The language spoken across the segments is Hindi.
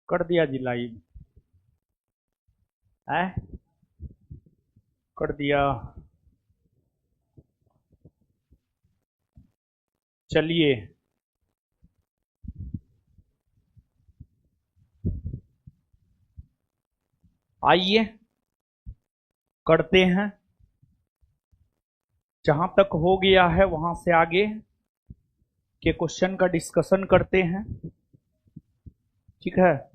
कर दिया जी लाइव है। कर दिया। चलिए आइए करते हैं। जहां तक हो गया है वहां से आगे के क्वेश्चन का डिस्कशन करते हैं। ठीक है,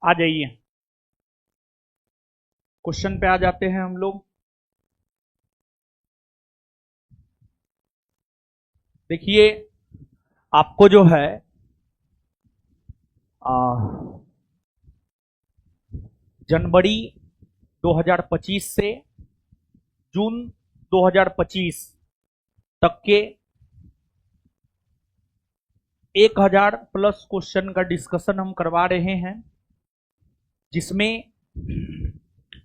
आ जाइए। क्वेश्चन पे आ जाते हैं हम लोग। देखिए आपको जो है आ, जनवरी 2025 से जून 2025 तक के 1000 प्लस क्वेश्चन का डिस्कशन हम करवा रहे हैं, जिसमें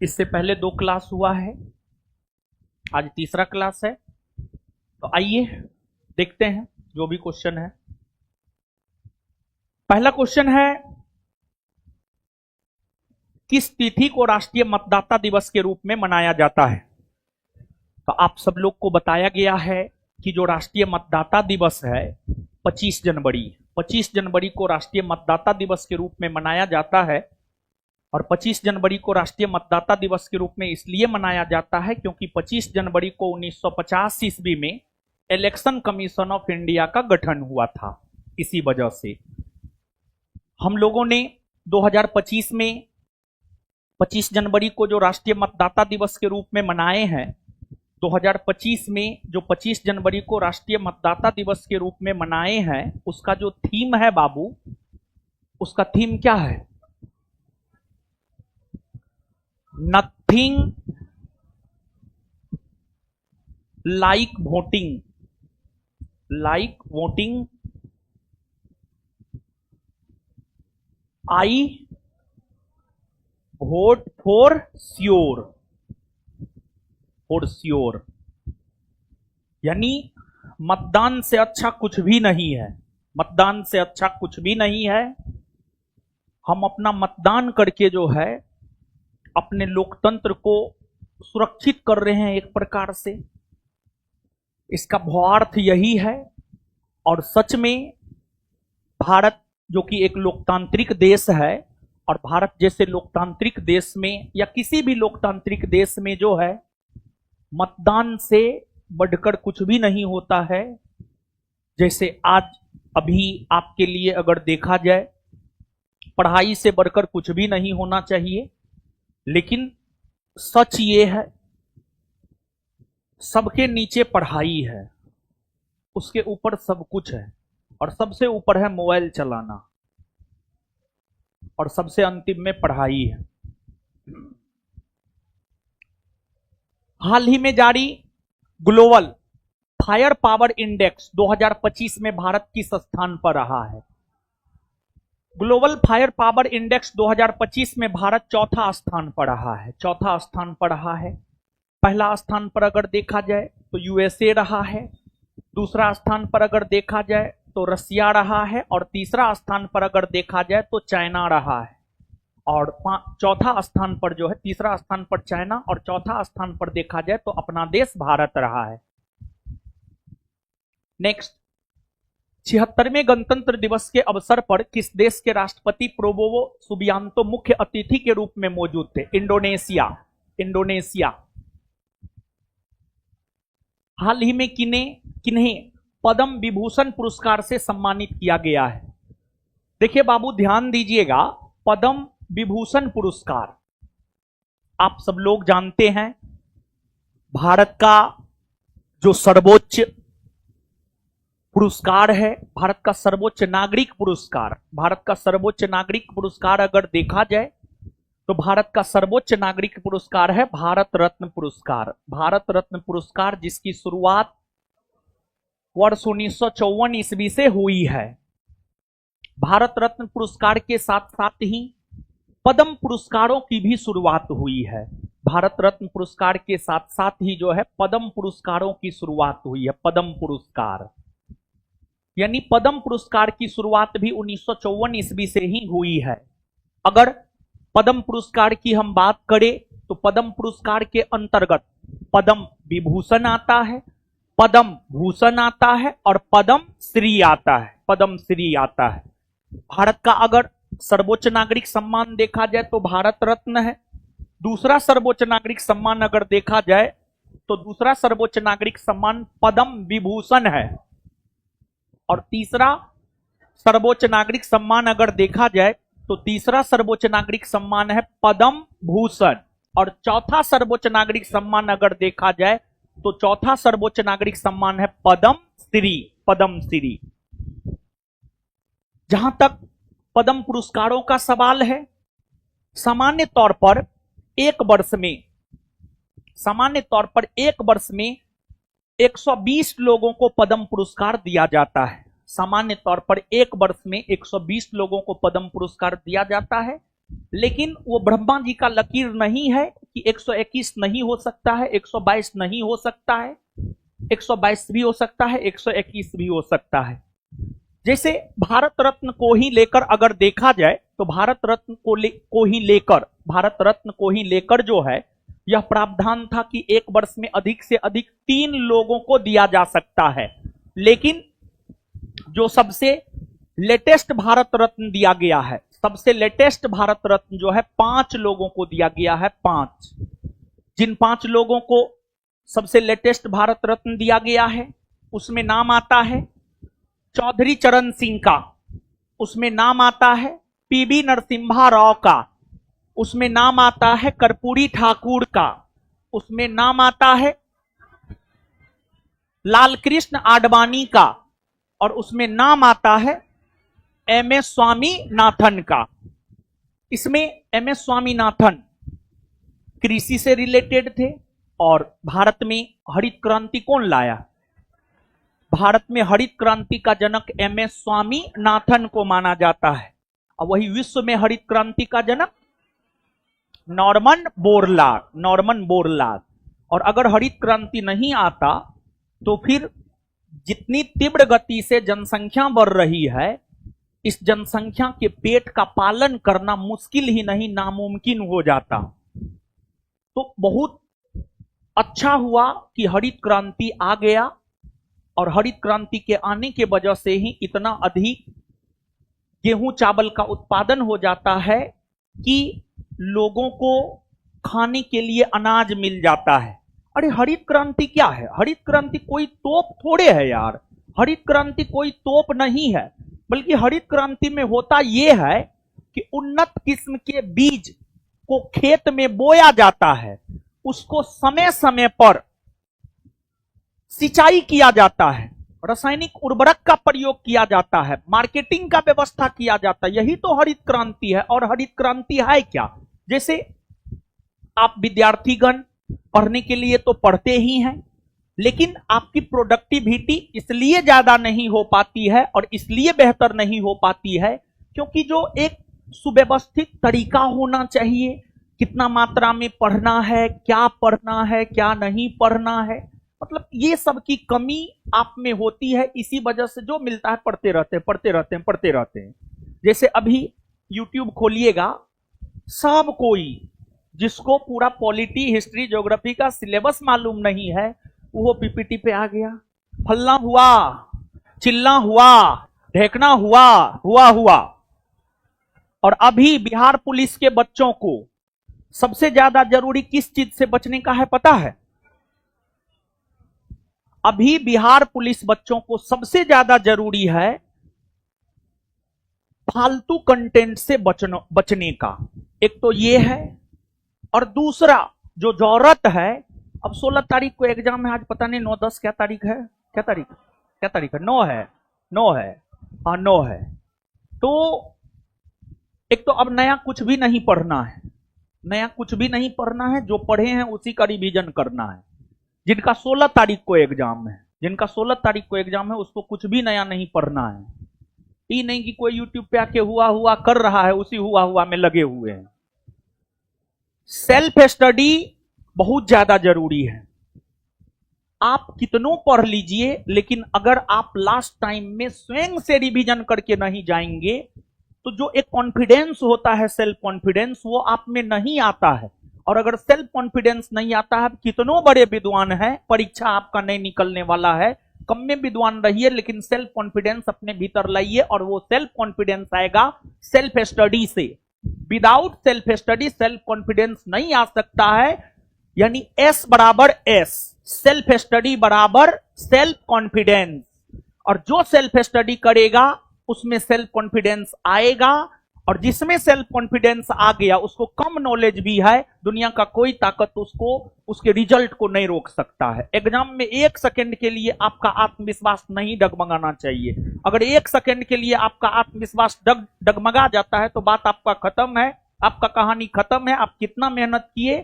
इससे पहले 2 क्लास हुआ है, आज तीसरा क्लास है। तो आइए देखते हैं जो भी क्वेश्चन है। पहला क्वेश्चन है, किस तिथि को राष्ट्रीय मतदाता दिवस के रूप में मनाया जाता है? तो आप सब लोग को बताया गया है कि जो राष्ट्रीय मतदाता दिवस है 25 जनवरी को राष्ट्रीय मतदाता दिवस के रूप में मनाया जाता है। और 25 जनवरी को राष्ट्रीय मतदाता दिवस के रूप में इसलिए मनाया जाता है क्योंकि 25 जनवरी को 1950 ईस्वी में इलेक्शन कमीशन ऑफ इंडिया का गठन हुआ था। इसी वजह से हम लोगों ने 2025 में 25 जनवरी को जो राष्ट्रीय मतदाता दिवस के रूप में मनाए हैं, 2025 में जो 25 जनवरी को राष्ट्रीय मतदाता दिवस के रूप में मनाए हैं, उसका जो थीम है बाबू, उसका थीम क्या है? Nothing like voting, I vote for sure, यानी मतदान से अच्छा कुछ भी नहीं है। मतदान से अच्छा कुछ भी नहीं है। हम अपना मतदान करके जो है अपने लोकतंत्र को सुरक्षित कर रहे हैं एक प्रकार से। इसका भावार्थ यही है। और सच में भारत जो कि एक लोकतांत्रिक देश है, और भारत जैसे लोकतांत्रिक देश में या किसी भी लोकतांत्रिक देश में जो है मतदान से बढ़कर कुछ भी नहीं होता है। जैसे आज अभी आपके लिए अगर देखा जाए, पढ़ाई से बढ़कर कुछ भी नहीं होना चाहिए, लेकिन सच ये है सबके नीचे पढ़ाई है, उसके ऊपर सब कुछ है, और सबसे ऊपर है मोबाइल चलाना, और सबसे अंतिम में पढ़ाई है। हाल ही में जारी ग्लोबल फायर पावर इंडेक्स 2025 में भारत किस स्थान पर रहा है? ग्लोबल फायर पावर इंडेक्स 2025 में भारत चौथा स्थान पर रहा है। चौथा स्थान पर रहा है। पहला स्थान पर अगर देखा जाए तो यूएसए रहा है, दूसरा स्थान पर अगर देखा जाए तो रसिया रहा है, और तीसरा स्थान पर अगर देखा जाए तो चाइना रहा है। और चौथा स्थान पर जो है, तीसरा स्थान पर चाइना और चौथा स्थान पर देखा जाए तो अपना देश भारत रहा है। नेक्स्ट, 76वें गणतंत्र दिवस के अवसर पर किस देश के राष्ट्रपति प्रोबोवो सुबियांतो मुख्य अतिथि के रूप में मौजूद थे? इंडोनेशिया। हाल ही में किन्हें पद्म विभूषण पुरस्कार से सम्मानित किया गया है? देखिए बाबू ध्यान दीजिएगा, पद्म विभूषण पुरस्कार आप सब लोग जानते हैं भारत का जो सर्वोच्च पुरस्कार है, भारत का सर्वोच्च नागरिक पुरस्कार। भारत का सर्वोच्च नागरिक पुरस्कार अगर देखा जाए तो भारत का सर्वोच्च नागरिक पुरस्कार है भारत रत्न पुरस्कार। भारत रत्न पुरस्कार जिसकी शुरुआत वर्ष 1954 ईस्वी से हुई है। भारत रत्न पुरस्कार के साथ साथ ही पद्म पुरस्कारों की भी शुरुआत हुई है। भारत रत्न पुरस्कार के साथ साथ ही जो है पद्म पुरस्कारों की शुरुआत हुई है। पद्म पुरस्कार यानी पद्म पुरस्कार की शुरुआत भी 1954 ईस्वी से ही हुई है। अगर पद्म पुरस्कार की हम बात करें तो पद्म पुरस्कार के अंतर्गत पद्म विभूषण आता है, पद्म भूषण आता है और पद्म श्री आता है, पद्म श्री आता है। भारत का अगर सर्वोच्च नागरिक सम्मान देखा जाए तो भारत रत्न है। दूसरा सर्वोच्च नागरिक सम्मान अगर देखा जाए तो दूसरा सर्वोच्च नागरिक सम्मान पद्म विभूषण है। और तीसरा सर्वोच्च नागरिक सम्मान अगर देखा जाए तो तीसरा सर्वोच्च नागरिक सम्मान है पद्म भूषण। और चौथा सर्वोच्च नागरिक सम्मान अगर देखा जाए तो चौथा सर्वोच्च नागरिक सम्मान है पद्म श्री, पद्म श्री। जहां तक पद्म पुरस्कारों का सवाल है, सामान्य तौर पर एक वर्ष में 120 लोगों को पद्म पुरस्कार दिया जाता है। सामान्य तौर पर एक वर्ष में 120 लोगों को पद्म पुरस्कार दिया जाता है, लेकिन वो ब्रह्मा जी का लकीर नहीं है कि 121 नहीं हो सकता है, 122 नहीं हो सकता है, 122 भी हो सकता है, 121 भी हो सकता है। जैसे भारत रत्न को ही लेकर अगर देखा जाए तो भारत रत्न को ही लेकर जो है यह प्रावधान था कि एक वर्ष में अधिक से अधिक 3 लोगों को दिया जा सकता है। लेकिन जो सबसे लेटेस्ट भारत रत्न दिया गया है, सबसे लेटेस्ट भारत रत्न जो है 5 लोगों को दिया गया है, 5। जिन 5 लोगों को सबसे लेटेस्ट भारत रत्न दिया गया है उसमें नाम आता है चौधरी चरण सिंह का, उसमें नाम आता है पीवी नरसिम्हा राव का, उसमें नाम आता है कर्पूरी ठाकुर का, उसमें नाम आता है लालकृष्ण आडवाणी का, और उसमें नाम आता है एमएस स्वामीनाथन का। इसमें एमएस स्वामीनाथन कृषि से रिलेटेड थे और भारत में हरित क्रांति कौन लाया? भारत में हरित क्रांति का जनक एमएस स्वामीनाथन को माना जाता है। और वही विश्व में हरित क्रांति का जनक नॉर्मन बोरलॉग। और अगर हरित क्रांति नहीं आता तो फिर जितनी तीव्र गति से जनसंख्या बढ़ रही है, इस जनसंख्या के पेट का पालन करना मुश्किल ही नहीं नामुमकिन हो जाता। तो बहुत अच्छा हुआ कि हरित क्रांति आ गया, और हरित क्रांति के आने के वजह से ही इतना अधिक गेहूं चावल का उत्पादन हो जाता है कि लोगों को खाने के लिए अनाज मिल जाता है। अरे हरित क्रांति क्या है? हरित क्रांति कोई तोप थोड़े है यार, हरित क्रांति कोई तोप नहीं है, बल्कि हरित क्रांति में होता यह है कि उन्नत किस्म के बीज को खेत में बोया जाता है, उसको समय समय पर सिंचाई किया जाता है, रासायनिक उर्वरक का प्रयोग किया जाता है, मार्केटिंग का व्यवस्था किया जाता है। यही तो हरित क्रांति है। और हरित क्रांति है क्या? जैसे आप विद्यार्थीगण पढ़ने के लिए तो पढ़ते ही हैं, लेकिन आपकी प्रोडक्टिविटी इसलिए ज्यादा नहीं हो पाती है और इसलिए बेहतर नहीं हो पाती है क्योंकि जो एक सुव्यवस्थित तरीका होना चाहिए, कितना मात्रा में पढ़ना है, क्या नहीं पढ़ना है, मतलब ये सब की कमी आप में होती है। इसी वजह से जो मिलता है पढ़ते रहते हैं। जैसे अभी YouTube खोलिएगा, सब कोई जिसको पूरा पॉलिटी, हिस्ट्री, ज्योग्राफी का सिलेबस मालूम नहीं है वो पीपीटी पे आ गया, फलना हुआ, चिल्ला हुआ, ढेकना हुआ। और अभी बिहार पुलिस के बच्चों को सबसे ज्यादा जरूरी किस चीज से बचने का है पता है? अभी बिहार पुलिस बच्चों को सबसे ज्यादा जरूरी है फालतू कंटेंट से बचने का। एक तो ये है, और दूसरा जो जरूरत है, अब 16 तारीख को एग्जाम है, आज पता नहीं 9-10 क्या तारीख है, 9 है। तो एक तो अब नया कुछ भी नहीं पढ़ना है, जो पढ़े हैं उसी का रिवीजन करना है। जिनका 16 तारीख को एग्जाम है उसको कुछ भी नया नहीं पढ़ना है। ये नहीं कि कोई यूट्यूब पे आके हुआ कर रहा है, उसी हुआ में लगे हुए हैं। सेल्फ स्टडी बहुत ज्यादा जरूरी है। आप कितनों पढ़ लीजिए, लेकिन अगर आप लास्ट टाइम में स्वयं से रिवीजन करके नहीं जाएंगे तो जो एक कॉन्फिडेंस होता है, सेल्फ कॉन्फिडेंस, वो आप में नहीं आता है। और अगर सेल्फ कॉन्फिडेंस नहीं आता है, कितनों बड़े विद्वान हैं, परीक्षा आपका नहीं निकलने वाला है, कम में विद्वान रहिए, लेकिन सेल्फ कॉन्फिडेंस अपने भीतर लाइए। और वो सेल्फ कॉन्फिडेंस आएगा सेल्फ स्टडी से। Without self study self confidence नहीं आ सकता है। यानी एस बराबर एस, सेल्फ स्टडी बराबर सेल्फ कॉन्फिडेंस। और जो सेल्फ स्टडी करेगा उसमें सेल्फ कॉन्फिडेंस आएगा, और जिसमें सेल्फ कॉन्फिडेंस आ गया उसको कम नॉलेज भी है, दुनिया का कोई ताकत उसको उसके रिजल्ट को नहीं रोक सकता है। एग्जाम में 1 सेकंड के लिए आपका आत्मविश्वास नहीं डगमगाना चाहिए। अगर 1 सेकंड के लिए आपका आत्मविश्वास डगमगा जाता है तो बात आपका खत्म है, आपका कहानी खत्म है। आप कितना मेहनत किए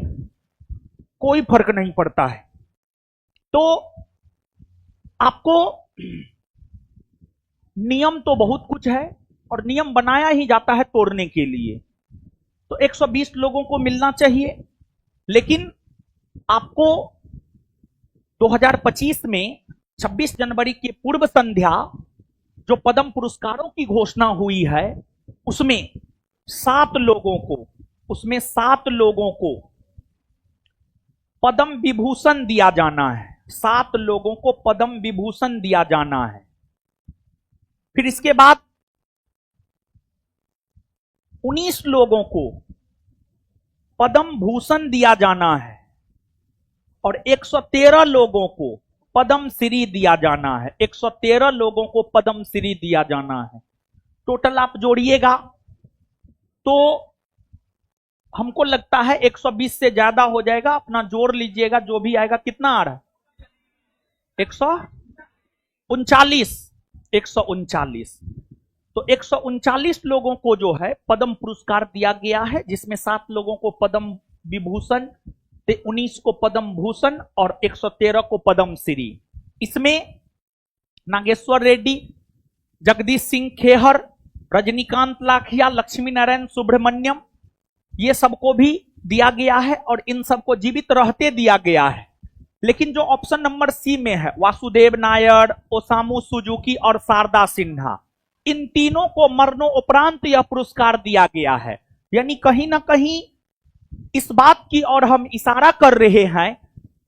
कोई फर्क नहीं पड़ता है। तो आपको नियम तो बहुत कुछ है, और नियम बनाया ही जाता है तोड़ने के लिए। तो 120 लोगों को मिलना चाहिए, लेकिन आपको 2025 में 26 जनवरी की पूर्व संध्या जो पद्म पुरस्कारों की घोषणा हुई है, उसमें 7 लोगों को पद्म विभूषण दिया जाना है। 7 लोगों को पद्म विभूषण दिया जाना है। फिर इसके बाद 19 लोगों को पद्म भूषण दिया जाना है, और 113 लोगों को पद्म श्री दिया जाना है। 113 लोगों को पद्म श्री दिया जाना है। टोटल आप जोड़िएगा तो हमको लगता है 120 से ज्यादा हो जाएगा। अपना जोड़ लीजिएगा, जो भी आएगा। कितना आ रहा है? 139। तो 139 लोगों को जो है पद्म पुरस्कार दिया गया है, जिसमें 7 लोगों को पद्म विभूषण, 19 को पद्म भूषण और 113 को पद्म श्री। इसमें नागेश्वर रेड्डी, जगदीश सिंह खेहर, रजनीकांत लाखिया, लक्ष्मी नारायण सुब्रमण्यम, ये सबको भी दिया गया है, और इन सबको जीवित रहते दिया गया है। लेकिन जो ऑप्शन नंबर सी में है, वासुदेव नायर, ओसामू सुजुकी और शारदा सिन्हा, इन तीनों को मरणोपरांत यह पुरस्कार दिया गया है। यानी कहीं ना कहीं इस बात की ओर हम इशारा कर रहे हैं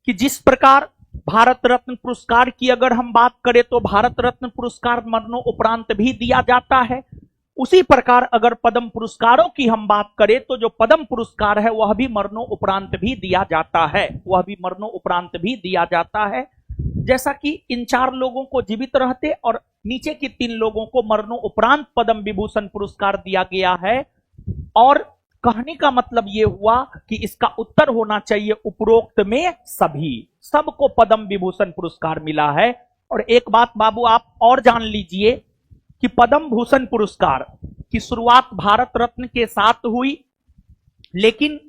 कि जिस प्रकार भारत रत्न पुरस्कार की अगर हम बात करें तो भारत रत्न पुरस्कार मरणोपरांत भी दिया जाता है, उसी प्रकार अगर पद्म पुरस्कारों की हम बात करें तो जो पद्म पुरस्कार है वह भी मरणोपरांत भी दिया जाता है। जैसा कि इन 4 लोगों को जीवित रहते और नीचे के 3 लोगों को मरणोपरांत पद्म विभूषण पुरस्कार दिया गया है। और कहने का मतलब यह हुआ कि इसका उत्तर होना चाहिए उपरोक्त में सबको पद्म विभूषण पुरस्कार मिला है। और एक बात बाबू आप और जान लीजिए कि पद्म भूषण पुरस्कार की शुरुआत भारत रत्न के साथ हुई, लेकिन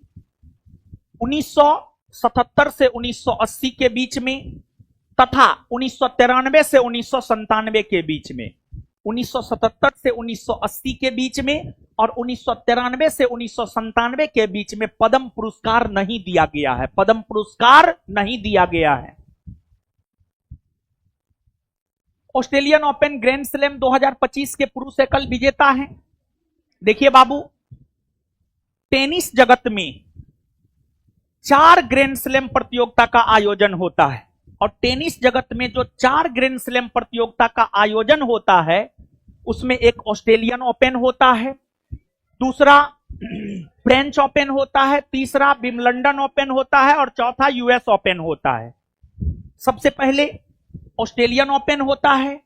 1977 से 1980 के बीच में तथा 1993 से 1997 के बीच में, 1977 से 1980 के बीच में और 1993 से 1997 के बीच में पद्म पुरस्कार नहीं दिया गया है। ऑस्ट्रेलियन ओपन ग्रैंड स्लैम 2025 के पुरुष एकल विजेता हैं। देखिए बाबू, टेनिस जगत में 4 ग्रैंड स्लैम प्रतियोगिता का आयोजन होता है, और टेनिस जगत में जो 4 ग्रैंड स्लैम प्रतियोगिता का आयोजन होता है उसमें एक ऑस्ट्रेलियन ओपन होता है, दूसरा फ्रेंच ओपन होता है, तीसरा विंबलडन ओपन होता है और चौथा यूएस ओपन होता है। सबसे पहले ऑस्ट्रेलियन ओपन होता है,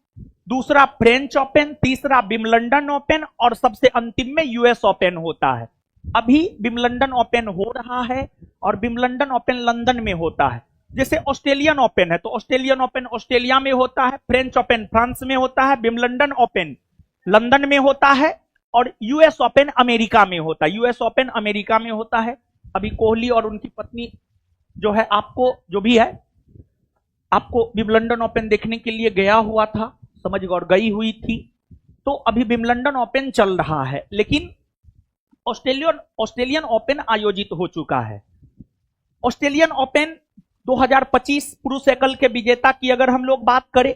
दूसरा फ्रेंच ओपन, तीसरा विंबलडन ओपन और सबसे अंतिम में यूएस ओपन होता है। अभी विंबलडन ओपन हो रहा है और विंबलडन ओपन लंदन में होता है। जैसे ऑस्ट्रेलियन ओपन है तो ऑस्ट्रेलियन ओपन ऑस्ट्रेलिया में होता है, फ्रेंच ओपन फ्रांस में होता है, विंबलडन ओपन लंदन में होता है और यूएस ओपन अमेरिका में होता है। अभी कोहली और उनकी पत्नी जो है आपको विंबलडन ओपन देखने के लिए गया हुआ था, समझ गए, और गई हुई थी। तो अभी विंबलडन ओपन चल रहा है, लेकिन ऑस्ट्रेलियन ओपन आयोजित हो चुका है। ऑस्ट्रेलियन ओपन 2025 पुरुष एकल के विजेता की अगर हम लोग बात करें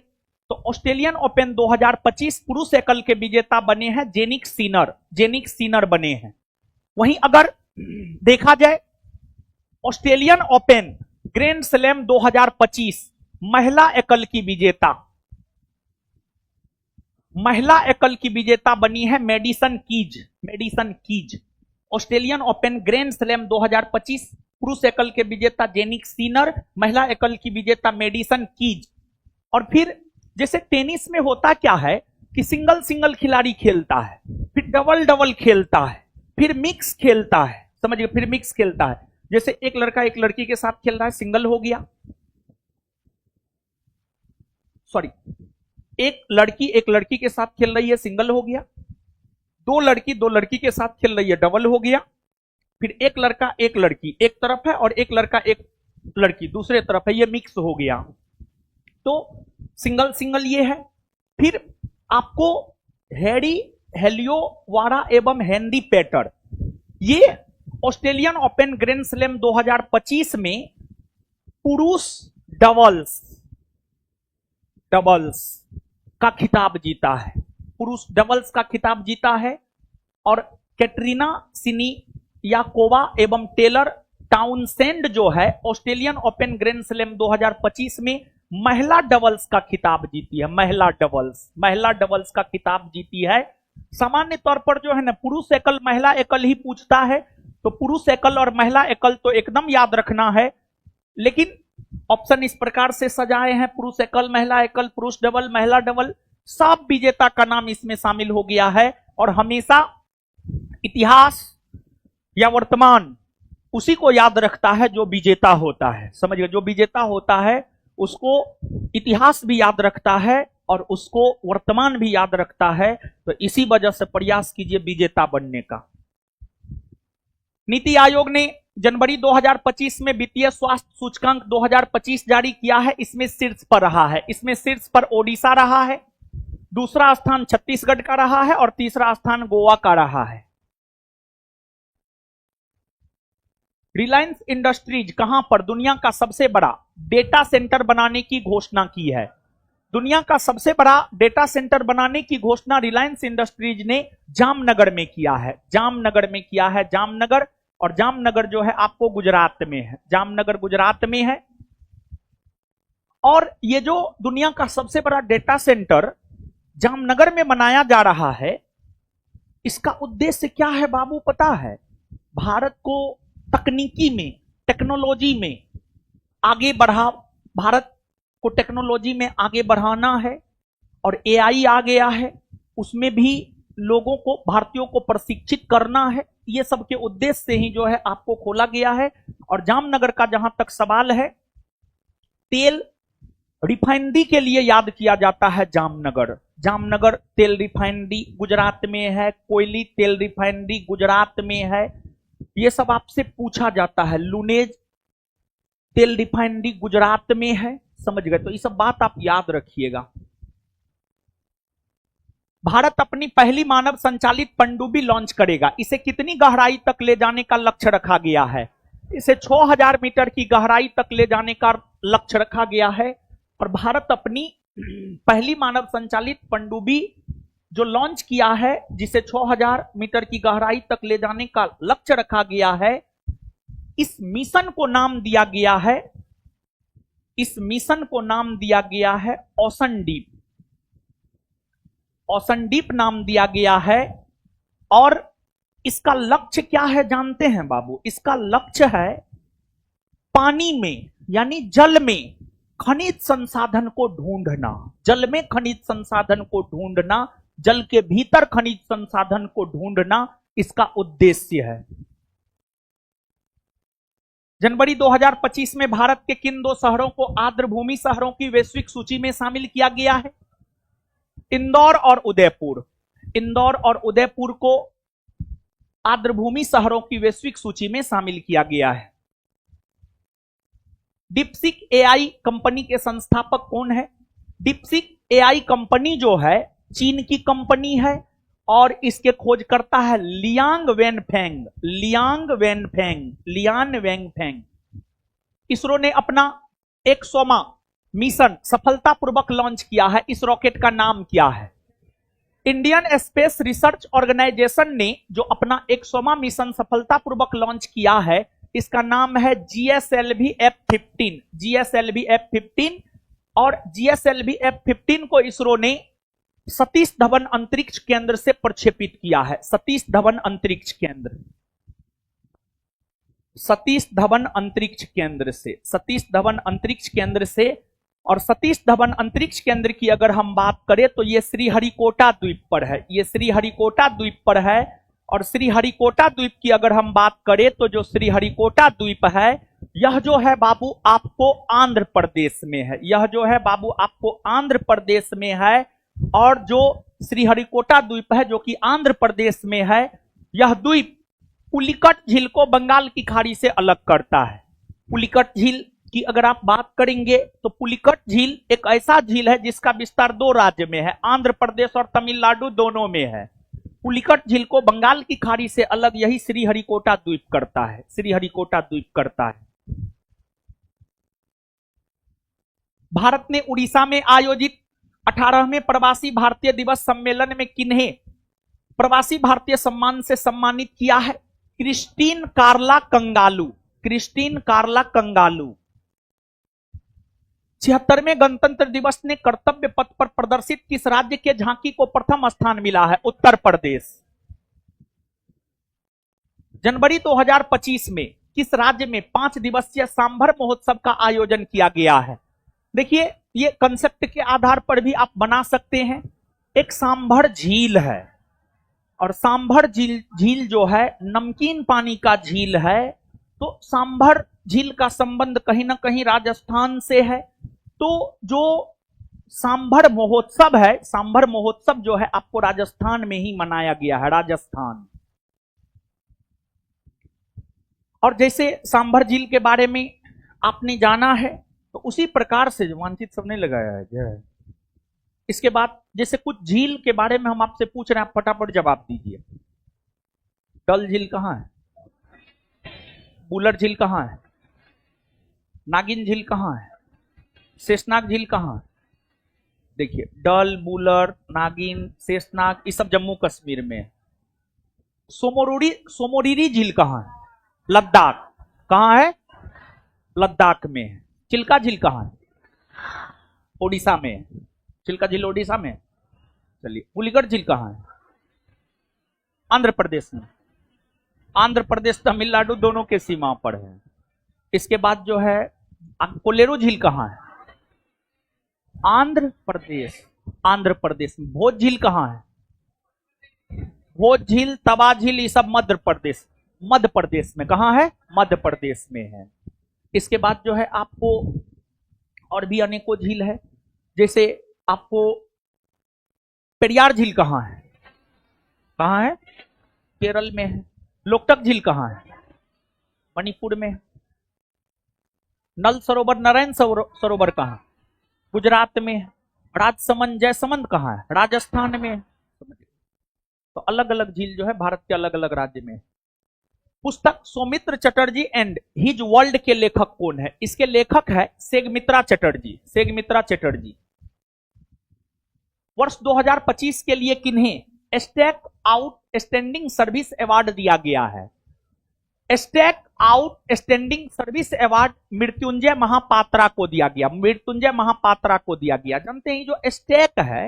तो ऑस्ट्रेलियन ओपन 2025 पुरुष एकल के विजेता बने हैं जेनिक सीनर बने हैं। वहीं अगर देखा जाए ऑस्ट्रेलियन ओपन ग्रैंड स्लैम 2025 महिला एकल की विजेता बनी है medicine keys. Australian open grand slam 2025 पुरुष एकल के विजेता जेनिक सीनर, महिला एकल की विजेता मेडिसन कीज। और फिर जैसे टेनिस में होता क्या है कि सिंगल खिलाड़ी खेलता है, फिर डबल खेलता है, फिर मिक्स खेलता है, समझिए, फिर मिक्स खेलता है। जैसे एक लड़का एक लड़की के साथ खेल रहा है, सिंगल हो गया, सॉरी, एक लड़की एक लड़की के साथ खेल रही है, सिंगल हो गया। दो लड़की के साथ खेल रही है, डबल हो गया। फिर एक लड़का एक लड़की एक तरफ है और एक लड़का एक लड़की दूसरे तरफ है, ये मिक्स हो गया। तो सिंगल ये है। फिर आपको हैरी, हेलियोवारा एवं हैंडी पेटर, ये ऑस्ट्रेलियन ओपन ग्रैंड स्लैम 2025 में पुरुष डबल्स का खिताब जीता है, पुरुष डबल्स का खिताब जीता है। और कैटरीना सिनियाकोवा एवं टेलर टाउनसेंड जो है ऑस्ट्रेलियन ओपन ग्रैंड स्लैम 2025 में महिला डबल्स का खिताब जीती है, महिला डबल्स का खिताब जीती है। सामान्य तौर पर जो है ना पुरुष एकल महिला एकल ही पूछता है, तो पुरुष एकल और महिला एकल तो एकदम याद रखना है, लेकिन ऑप्शन इस प्रकार से सजाए हैं, पुरुष एकल, महिला एकल, पुरुष डबल, महिला डबल, सब विजेता का नाम इसमें शामिल हो गया है। और हमेशा इतिहास या वर्तमान उसी को याद रखता है जो विजेता होता है, समझिए, जो विजेता होता है उसको इतिहास भी याद रखता है और उसको वर्तमान भी याद रखता है। तो इसी वजह से प्रयास कीजिए विजेता बनने का। नीति आयोग ने जनवरी 2025 में वित्तीय स्वास्थ्य सूचकांक 2025 जारी किया है। इसमें शीर्ष पर ओडिशा रहा है, दूसरा स्थान छत्तीसगढ़ का रहा है और तीसरा स्थान गोवा का रहा है। रिलायंस इंडस्ट्रीज कहां पर दुनिया का सबसे बड़ा डेटा सेंटर बनाने की घोषणा की है? दुनिया का सबसे बड़ा डेटा सेंटर बनाने की घोषणा रिलायंस इंडस्ट्रीज ने जामनगर में किया है, जामनगर। और जामनगर जो है आपको गुजरात में है, जामनगर गुजरात में है। और ये जो दुनिया का सबसे बड़ा डेटा सेंटर जामनगर में बनाया जा रहा है, इसका उद्देश्य क्या है बाबू पता है? भारत को तकनीकी में, टेक्नोलॉजी में आगे भारत को टेक्नोलॉजी में आगे बढ़ाना है। और एआई आ गया है, उसमें भी लोगों को, भारतीयों को प्रशिक्षित करना है। ये सब के उद्देश्य से ही जो है आपको खोला गया है। और जामनगर का जहां तक सवाल है, तेल रिफाइनरी के लिए याद किया जाता है जामनगर तेल रिफाइनरी गुजरात में है, कोयली तेल रिफाइनरी गुजरात में है। ये सब आपसे पूछा जाता है, लुनेज तेल रिफाइनरी गुजरात में है, समझ गए? तो ये सब बात आप याद रखिएगा। भारत अपनी पहली मानव संचालित पनडुब्बी लॉन्च करेगा। इसे कितनी गहराई तक ले जाने का लक्ष्य रखा गया है? इसे 6000 मीटर की गहराई तक ले जाने का लक्ष्य रखा गया है। और भारत अपनी पहली मानव संचालित पनडुब्बी जो लॉन्च किया है, जिसे 6000 मीटर की गहराई तक ले जाने का लक्ष्य रखा गया है, इस मिशन को नाम दिया गया है ओशनडीप नाम दिया गया है। और इसका लक्ष्य क्या है जानते हैं बाबू? इसका लक्ष्य है पानी में यानी जल में खनिज संसाधन को ढूंढना, जल के भीतर खनिज संसाधन को ढूंढना इसका उद्देश्य है। जनवरी 2025 में भारत के किन दो शहरों को आर्द्रभूमि शहरों की वैश्विक सूची में शामिल किया गया है? इंदौर और उदयपुर को आर्द्रभूमि शहरों की वैश्विक सूची में शामिल किया गया है। डिप्सिक एआई कंपनी के संस्थापक कौन है? डिप्सिक एआई कंपनी जो है चीन की कंपनी है और इसके खोजकर्ता है लियान वेनफेंग। इसरो ने अपना 100वां मिशन सफलतापूर्वक लॉन्च किया है। इस रॉकेट का नाम क्या है? इंडियन स्पेस रिसर्च ऑर्गेनाइजेशन ने जो अपना 100वां मिशन सफलतापूर्वक लॉन्च किया है, इसका नाम है GSLV F-15। GSLV F-15 और GSLV F-15 को इसरो ने सतीश धवन अंतरिक्ष केंद्र से प्रक्षेपित किया है। सतीश धवन अंतरिक्ष केंद्र, सतीश धवन अंतरिक्ष केंद्र से, सतीश धवन अंतरिक्ष केंद्र से। और सतीश धवन अंतरिक्ष केंद्र की अगर हम बात करें तो ये श्रीहरिकोटा द्वीप पर है। ये श्रीहरिकोटा द्वीप पर है। और श्रीहरिकोटा द्वीप की अगर हम बात करें तो जो श्रीहरिकोटा द्वीप है, यह जो है बाबू आपको आंध्र प्रदेश में है। यह जो है बाबू आपको आंध्र प्रदेश में है। और जो श्रीहरिकोटा द्वीप है जो कि आंध्र प्रदेश में है, यह द्वीप पुलिकट झील को बंगाल की खाड़ी से अलग करता है। पुलिकट झील की अगर आप बात करेंगे तो पुलिकट झील एक ऐसा झील है जिसका विस्तार 2 राज्य में है, आंध्र प्रदेश और तमिलनाडु दोनों में है। पुलिकट झील को बंगाल की खाड़ी से अलग यही श्रीहरिकोटा द्वीप करता है। श्रीहरिकोटा द्वीप करता है। भारत ने उड़ीसा में आयोजित 18वें प्रवासी भारतीय दिवस सम्मेलन में किन्हें प्रवासी भारतीय सम्मान से सम्मानित किया है? क्रिस्टीन कार्ला कंगालू। क्रिस्टीन कार्ला कंगालू। 76वें गणतंत्र दिवस ने कर्तव्य पथ पर प्रदर्शित किस राज्य के झांकी को प्रथम स्थान मिला है? उत्तर प्रदेश। जनवरी 2025 में किस राज्य में 5 दिवसीय सांभर महोत्सव का आयोजन किया गया है? देखिए, ये कंसेप्ट के आधार पर भी आप बना सकते हैं। एक सांभर झील है और सांभर झील जो है नमकीन पानी का झील है, तो सांभर झील का संबंध कहीं ना कहीं राजस्थान से है। तो जो सांभर महोत्सव है, सांभर महोत्सव जो है आपको राजस्थान में ही मनाया गया है, राजस्थान। और जैसे सांभर झील के बारे में आपने जाना है, तो उसी प्रकार से जो वांछित सबने लगाया है क्या है? इसके बाद जैसे कुछ झील के बारे में हम आपसे पूछ रहे हैं, आप फटाफट जवाब दीजिए। डल झील कहां है? बुलर झील कहां है? नागिन झील कहां है? शेषनाग झील कहां है? देखिए, डल, बुलर, नागिन, शेषनाग ये सब जम्मू कश्मीर में है। सोमोरिरी झील कहां है? लद्दाख। कहां है? लद्दाख में है। चिल्का झील कहां है? ओडिशा में है। चिल्का झील ओडिशा में है। चलिए, पुलिकट झील कहां है? आंध्र प्रदेश में। आंध्र प्रदेश तमिलनाडु दोनों के सीमा पर है। इसके बाद जो है कोलेरू झील कहां है? आंध्र प्रदेश। आंध्र प्रदेश में। भोज झील कहां है? भोज झील, तवा झील ये सब मध्य प्रदेश, मध्य प्रदेश में। कहां है? मध्य प्रदेश में है। इसके बाद जो है आपको और भी अनेकों झील है, जैसे आपको पेरियार झील कहां है? कहां है? केरल में है। लोकटक झील कहां है? मणिपुर में है। नल सरोवर, नारायण सरोवर कहां? गुजरात में है। राजसमंद, जयसमंद कहां है? राजस्थान में है। तो अलग अलग झील जो है भारत के अलग अलग राज्य में है। पुस्तक Soumitra Chatterjee and his world के लेखक कौन है? इसके लेखक है सेगमित्रा चटर्जी। सेगमित्रा चटर्जी। वर्ष 2025 के लिए किन्हें stack outstanding service award दिया गया है? Stack outstanding service award Mrityunjay Mahapatra को दिया गया। मृत्युंजय महापात्रा को दिया गया। जानते हैं जो स्टैक है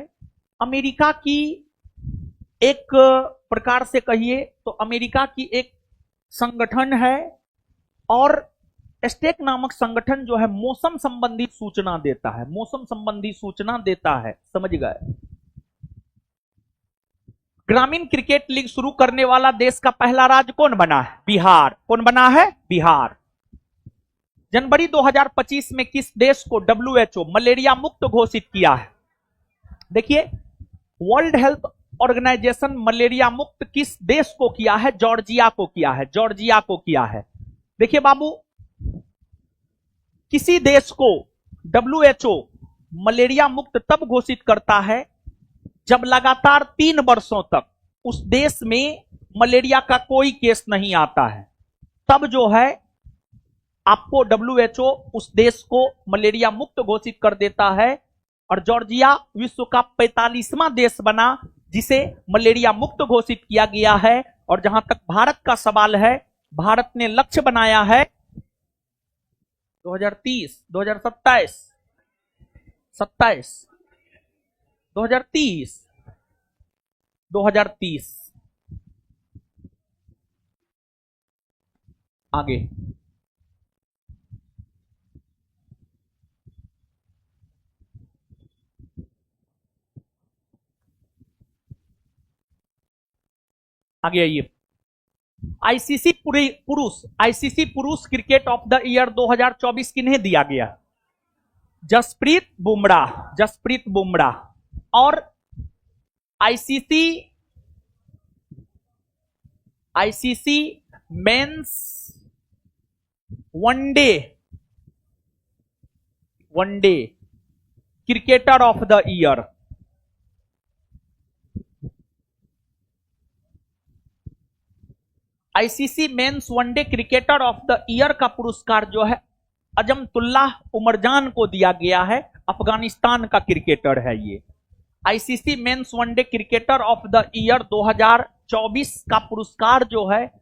अमेरिका की एक प्रकार से कहिए तो अमेरिका की एक संगठन है, और स्टैक नामक संगठन जो है मौसम संबंधी सूचना देता है। मौसम संबंधी सूचना देता है, समझ गए? ग्रामीण क्रिकेट लीग शुरू करने वाला देश का पहला राज्य कौन बना है? बिहार। कौन बना है? बिहार। जनवरी 2025 में किस देश को WHO मलेरिया मुक्त घोषित किया है? देखिए, वर्ल्ड हेल्थ ऑर्गेनाइजेशन मलेरिया मुक्त किस देश को किया है? जॉर्जिया को किया है। जॉर्जिया को किया है। देखिए बाबू, किसी देश को WHO मलेरिया मुक्त तब घोषित करता है जब लगातार 3 वर्षों तक उस देश में मलेरिया का कोई केस नहीं आता है। तब जो है आपको WHO उस देश को मलेरिया मुक्त घोषित कर देता है और जॉर्जिया विश्व का 45वां देश बना जिसे मलेरिया मुक्त घोषित किया गया है। और जहां तक भारत का सवाल है, भारत ने लक्ष्य बनाया है 2030, 2027, 2030, 2030 आगे आगे आइए। आईसीसी पुरुष क्रिकेट ऑफ द ईयर 2024 किन्हें दिया गया? जसप्रीत बुमराह। और ICC men's one day cricketer of the year, ICC men's one day cricketer of the year का पुरस्कार जो है अजमतुल्लाह उमरजान को दिया गया है। अफगानिस्तान का क्रिकेटर है ये। ICC men's one day cricketer of the year 2024 का पुरस्कार जो है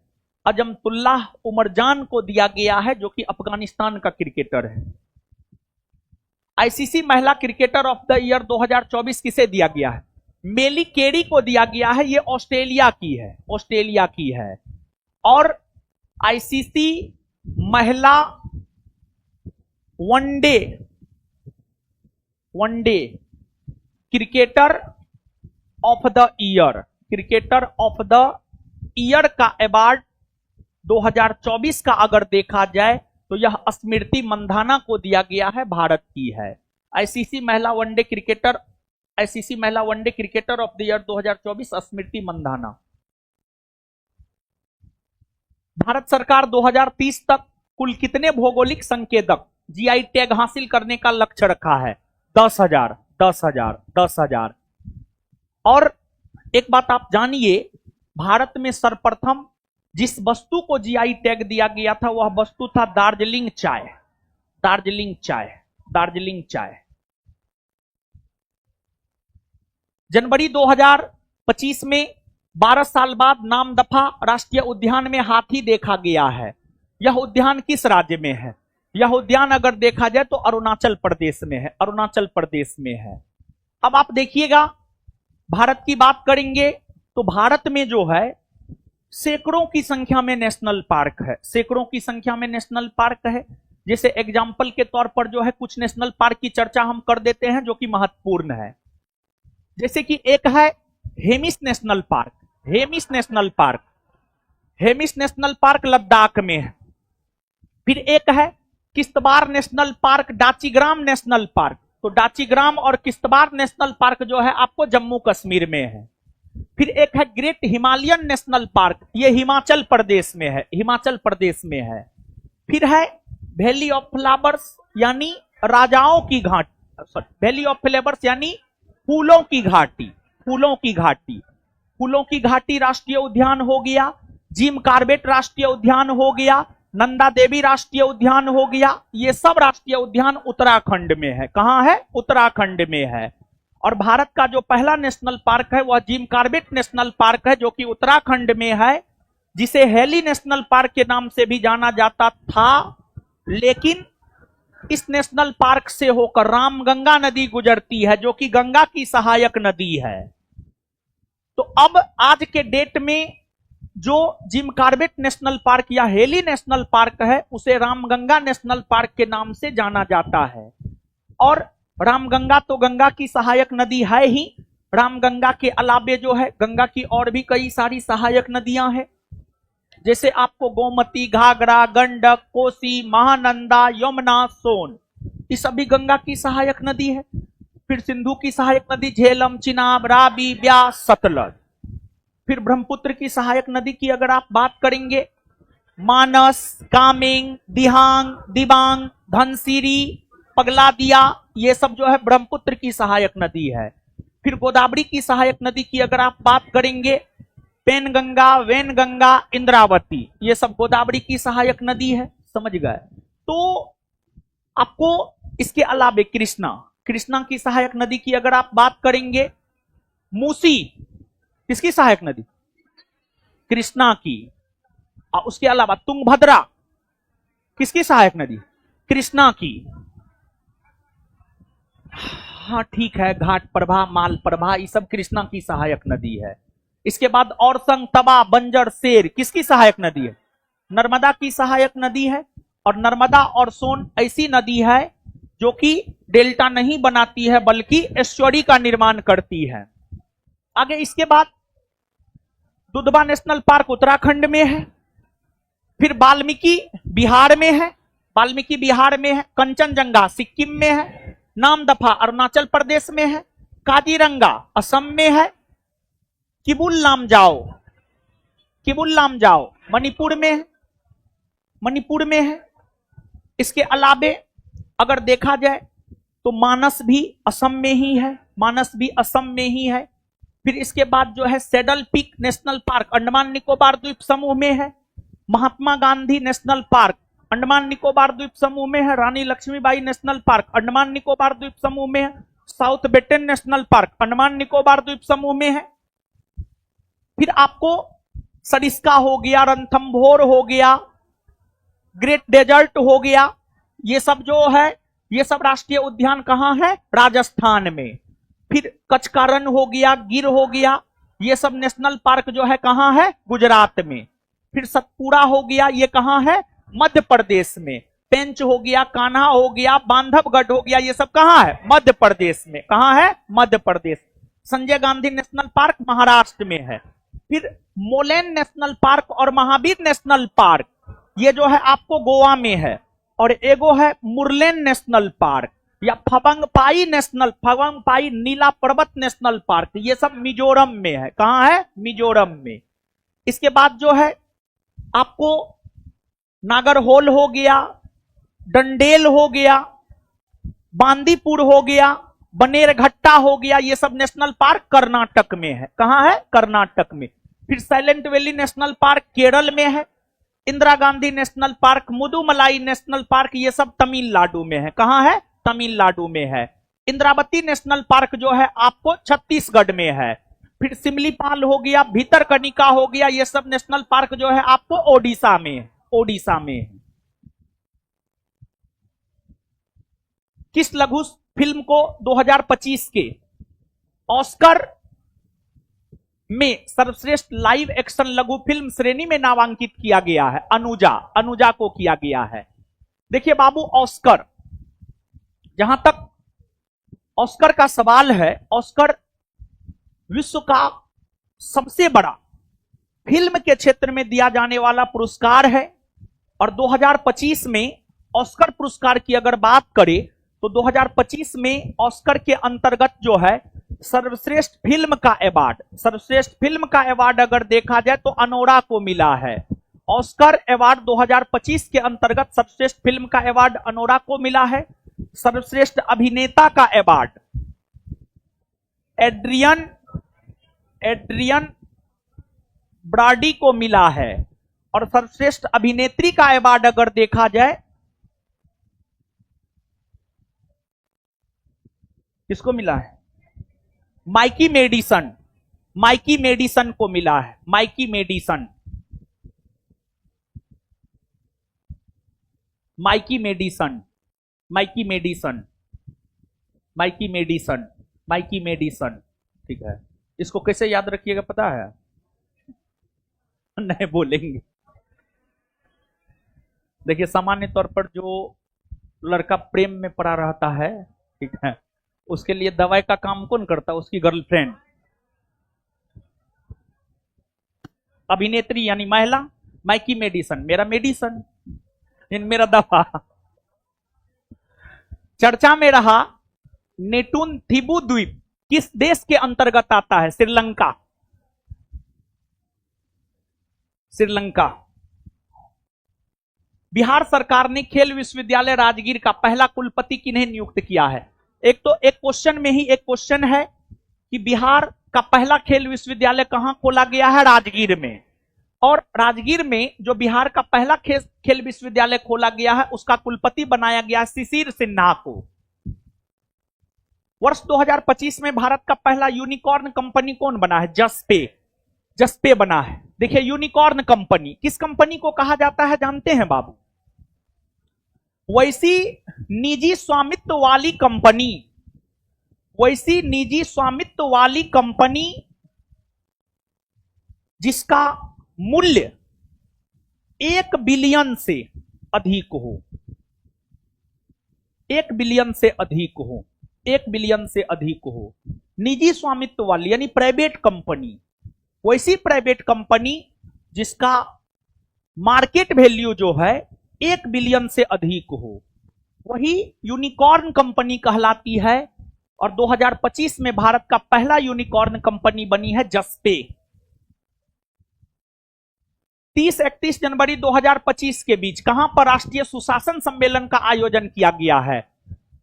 अजमतुल्लाह उमरजान को दिया गया है, जो कि अफगानिस्तान का क्रिकेटर है। आईसीसी महिला क्रिकेटर ऑफ द ईयर 2024 किसे दिया गया है? मेली केरी को दिया गया है। ये ऑस्ट्रेलिया की है। और आईसीसी महिला one day cricketer of the year का अवार्ड 2024 का अगर देखा जाए तो यह स्मृति मंधाना को दिया गया है, भारत की है। आईसीसी महिला one day cricketer of the year 2024 Smriti Mandhana. Bharat सरकार 2030 तक कुल कितने भौगोलिक संकेतक जीआई टैग हासिल करने का लक्ष्य रखा है? 10,000। और एक बात आप जानिए, भारत में सर्वप्रथम जिस वस्तु को जीआई टैग दिया गया था वह वस्तु था दार्जिलिंग चाय। जनवरी 2025 में 12 साल बाद नामदफा राष्ट्रीय उद्यान में हाथी देखा गया है। यह उद्यान किस राज्य में है? यह उद्यान अगर देखा जाए तो अरुणाचल प्रदेश में है। अब आप देखिएगा, भारत की बात करेंगे तो भारत में जो है सैकड़ों की संख्या में नेशनल पार्क है। जैसे एग्जाम्पल के तौर पर जो है कुछ नेशनल पार्क की चर्चा हम कर देते हैं जो कि महत्वपूर्ण है। जैसे कि एक है हेमिस नेशनल पार्क लद्दाख में है। फिर एक है Kishtwar national park, Dachigam national park. तो डाचीग्राम और किश्तवाड़ नेशनल पार्क जो है आपको जम्मू कश्मीर में है। फिर एक है ग्रेट हिमालयन नेशनल पार्क, ये हिमाचल प्रदेश में है। फिर है वैली ऑफ फ्लावर्स यानी राजाओं की घाटी, वैली ऑफ फ्लावर्स यानी फूलों की घाटी राष्ट्रीय उद्यान हो गया। जिम कार्बेट राष्ट्रीय उद्यान हो गया। नंदा देवी राष्ट्रीय उद्यान हो गया। ये सब राष्ट्रीय उद्यान उत्तराखंड में है। कहां है? उत्तराखंड में है। और भारत का जो पहला नेशनल पार्क है वह जिम कार्बेट नेशनल पार्क है, जो कि उत्तराखंड में है, जिसे हेली नेशनल पार्क के नाम से भी जाना जाता था। लेकिन इस नेशनल पार्क से होकर रामगंगा नदी गुजरती है, जो कि गंगा की सहायक नदी है। तो अब आज के डेट में जो जिम कार्बेट नेशनल पार्क या हेली नेशनल पार्क है उसे रामगंगा नेशनल पार्क के नाम से जाना जाता है। और रामगंगा तो गंगा की सहायक नदी है ही। रामगंगा के अलावे जो है गंगा की और भी कई सारी सहायक नदियां हैं। जैसे आपको गोमती, घाघरा, गंडक, कोसी, महानंदा, यमुना, सोन, ये सभी गंगा की सहायक नदी है। फिर सिंधु की सहायक नदी झेलम, चिनाब, रावी, ब्यास, सतलज। फिर ब्रह्मपुत्र की सहायक नदी की अगर आप बात करेंगे, मानस, कामेंग, दिहांग, दिबांग, धनसिरी, पगलादिया, ये सब जो है ब्रह्मपुत्र की सहायक नदी है। फिर गोदावरी की सहायक नदी की अगर आप बात करेंगे, पेनगंगा, वैनगंगा, इंद्रावती, ये सब गोदावरी की सहायक नदी है। समझ गए? तो आपको इसके अलावे कृष्णा, कृष्णा की सहायक नदी की अगर आप बात करेंगे, मूसी किसकी सहायक नदी? कृष्णा की। और उसके अलावा तुंगभद्रा किसकी सहायक नदी? कृष्णा की। हाँ ठीक है, घाट प्रभा, माल प्रभा, ये सब कृष्णा की सहायक नदी है। इसके बाद और संग, तबा, बंजर, शेर किसकी सहायक नदी है? नर्मदा की सहायक नदी है। और नर्मदा और सोन ऐसी नदी है जो कि डेल्टा नहीं बनाती है बल्कि एस्चुरी का निर्माण करती है। आगे इसके बाद दुधवा नेशनल पार्क उत्तराखंड में है, फिर वाल्मीकि बिहार में है, वाल्मीकि बिहार में है, कंचनजंगा सिक्किम में है, नामदफा अरुणाचल प्रदेश में है, काजीरंगा असम में है, किबुल लामजाओ, किबुल लामजाओ मणिपुर में है, मणिपुर में है। इसके अलावे अगर देखा जाए तो मानस भी असम में ही है, मानस भी असम में ही है। फिर इसके बाद जो है saddle peak national park Andaman Nicobar द्वीप समूह में है, महात्मा गांधी नेशनल पार्क अंडमान निकोबार द्वीप समूह में है, रानी लक्ष्मीबाई नेशनल पार्क अंडमान निकोबार द्वीप समूह में है, south button national park Andaman Nicobar द्वीप समूह में है। फिर आपको सरिस्का हो गया, रणथंभौर हो गया, ग्रेट डेजर्ट हो गया, ये सब जो है ये सब राष्ट्रीय उद्यान कहां है? राजस्थान में। फिर कचकारण हो गया, गिर हो गया, ये सब नेशनल पार्क जो है कहां है? गुजरात में। फिर सतपुड़ा हो गया, ये कहां है? मध्य प्रदेश में। पेंच हो गया, कान्हा हो गया, बांधवगढ़ हो गया, ये सब कहां है? मध्य प्रदेश में। कहां है? मध्य प्रदेश। संजय गांधी नेशनल पार्क महाराष्ट्र में है। फिर मोलेन नेशनल पार्क और महावीर नेशनल पार्क ये जो है आपको गोवा में है। और एगो है मुरलेन नेशनल पार्क या फबंगपाई नेशनल, फबंगपाई नीला पर्वत नेशनल पार्क, ये सब मिजोरम में है। कहां है? मिजोरम में। इसके बाद जो है आपको नागरहोल हो गया, डंडेल हो गया, बांदीपुर हो गया, बनेरघट्टा हो गया, ये सब नेशनल पार्क कर्नाटक में है। कहां है? कर्नाटक में। फिर silent valley national park Kerala में है, Indira Gandhi national park, Mudumalai national park, ये सब तमिलनाडु में है। कहां है? तमिलनाडु में है। इंद्रावती नेशनल पार्क जो है आपको छत्तीसगढ़ में है। फिर सिमलीपाल हो गया, भीतरकनिका हो गया, ये सब नेशनल पार्क जो है आपको ओडिशा में है। ओडिशा में है। किस लघु फिल्म को 2025 के ऑस्कर में सर्वश्रेष्ठ लाइव एक्शन लघु फिल्म श्रेणी में नामांकित किया गया है? अनुजा, अनुजा को किया गया है। देखिए बाबू, ऑस्कर, जहां तक ऑस्कर का सवाल है, ऑस्कर विश्व का सबसे बड़ा फिल्म के क्षेत्र में दिया जाने वाला पुरस्कार है। और 2025 में ऑस्कर पुरस्कार की अगर बात करें तो 2025 में ऑस्कर के अंतर्गत जो है सर्वश्रेष्ठ फिल्म का अवार्ड, सर्वश्रेष्ठ फिल्म का अवार्ड अगर देखा जाए तो अनोरा को मिला है। ऑस्कर अवार्ड 2025 के अंतर्गत सर्वश्रेष्ठ फिल्म का अवार्ड अनोरा को मिला है। सर्वश्रेष्ठ अभिनेता का अवार्ड एड्रियन ब्राडी को मिला है। और सर्वश्रेष्ठ अभिनेत्री का अवार्ड अगर देखा जाए, किसको मिला है? माइकी मेडिसन, माइकी मेडिसन को मिला है। Mikey Madison, Mikey Madison, Mikey Madison, Mikey Madison, Mikey Madison. ठीक है, इसको कैसे याद रखिएगा पता है? नहीं बोलेंगे। देखिए, सामान्य तौर पर जो लड़का प्रेम में पड़ा रहता है, ठीक है, उसके लिए दवाई का काम कौन करता है? उसकी गर्लफ्रेंड। अभिनेत्री यानी महिला, माइकी मेडिसन मेरा मेडिसन, मेरा दवा। चर्चा में रहा नेटून थिबू द्वीप किस देश के अंतर्गत आता है? श्रीलंका। श्रीलंका। बिहार सरकार ने खेल विश्वविद्यालय राजगीर का पहला कुलपति किन्हें नियुक्त किया है? एक तो एक क्वेश्चन में ही एक क्वेश्चन है कि बिहार का पहला खेल विश्वविद्यालय कहां खोला गया है? राजगीर में। और राजगीर में जो बिहार का पहला खेल विश्वविद्यालय खोला गया है उसका कुलपति बनाया गया शिशिर सिन्हा को। वर्ष 2025 में भारत का पहला यूनिकॉर्न कंपनी कौन बना है? जसपे। जसपे बना है। देखिए यूनिकॉर्न कंपनी किस कंपनी को कहा जाता है जानते हैं बाबू? वैसी निजी स्वामित्व वाली कंपनी, वैसी निजी स्वामित्व वाली कंपनी जिसका मूल्य 1 बिलियन से अधिक हो, 1 बिलियन से अधिक हो, 1 बिलियन से अधिक हो, निजी स्वामित्व वाली यानी प्राइवेट कंपनी, वैसी प्राइवेट कंपनी जिसका मार्केट वैल्यू जो है 1 बिलियन से अधिक हो, वही यूनिकॉर्न कंपनी कहलाती है। और 2025 में भारत का पहला यूनिकॉर्न कंपनी बनी है जसपे। 30-31 जनवरी 2025 के बीच कहां पर राष्ट्रीय सुशासन सम्मेलन का आयोजन किया गया है?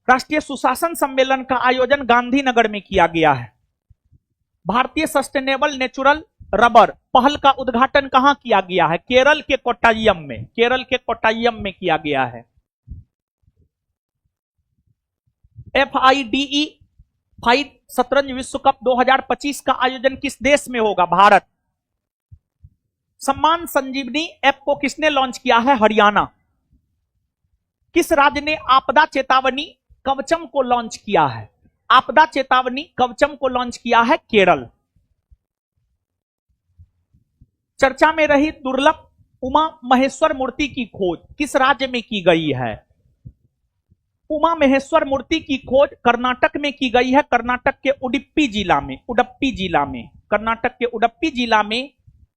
राष्ट्रीय सुशासन सम्मेलन का आयोजन गांधीनगर में किया गया है। भारतीय सस्टेनेबल नेचुरल रबर पहल का उद्घाटन कहां किया गया है? केरल के कोट्टायम में, केरल के कोट्टायम में किया गया है। FIDE फाइड शतरंज विश्व कप 2025 का आयोजन किस देश में होगा? भारत। सम्मान संजीवनी ऐप को किसने लॉन्च किया है? हरियाणा। किस राज्य ने आपदा चेतावनी कवचम को लॉन्च किया है? आपदा चेतावनी कवचम को लॉन्च किया है केरल। चर्चा में रही दुर्लभ उमा महेश्वर मूर्ति की खोज किस राज्य में की गई है? उमा महेश्वर मूर्ति की खोज कर्नाटक में की गई है, कर्नाटक के उडुपी जिला में, उडुपी जिला में, कर्नाटक के उडुपी जिला में।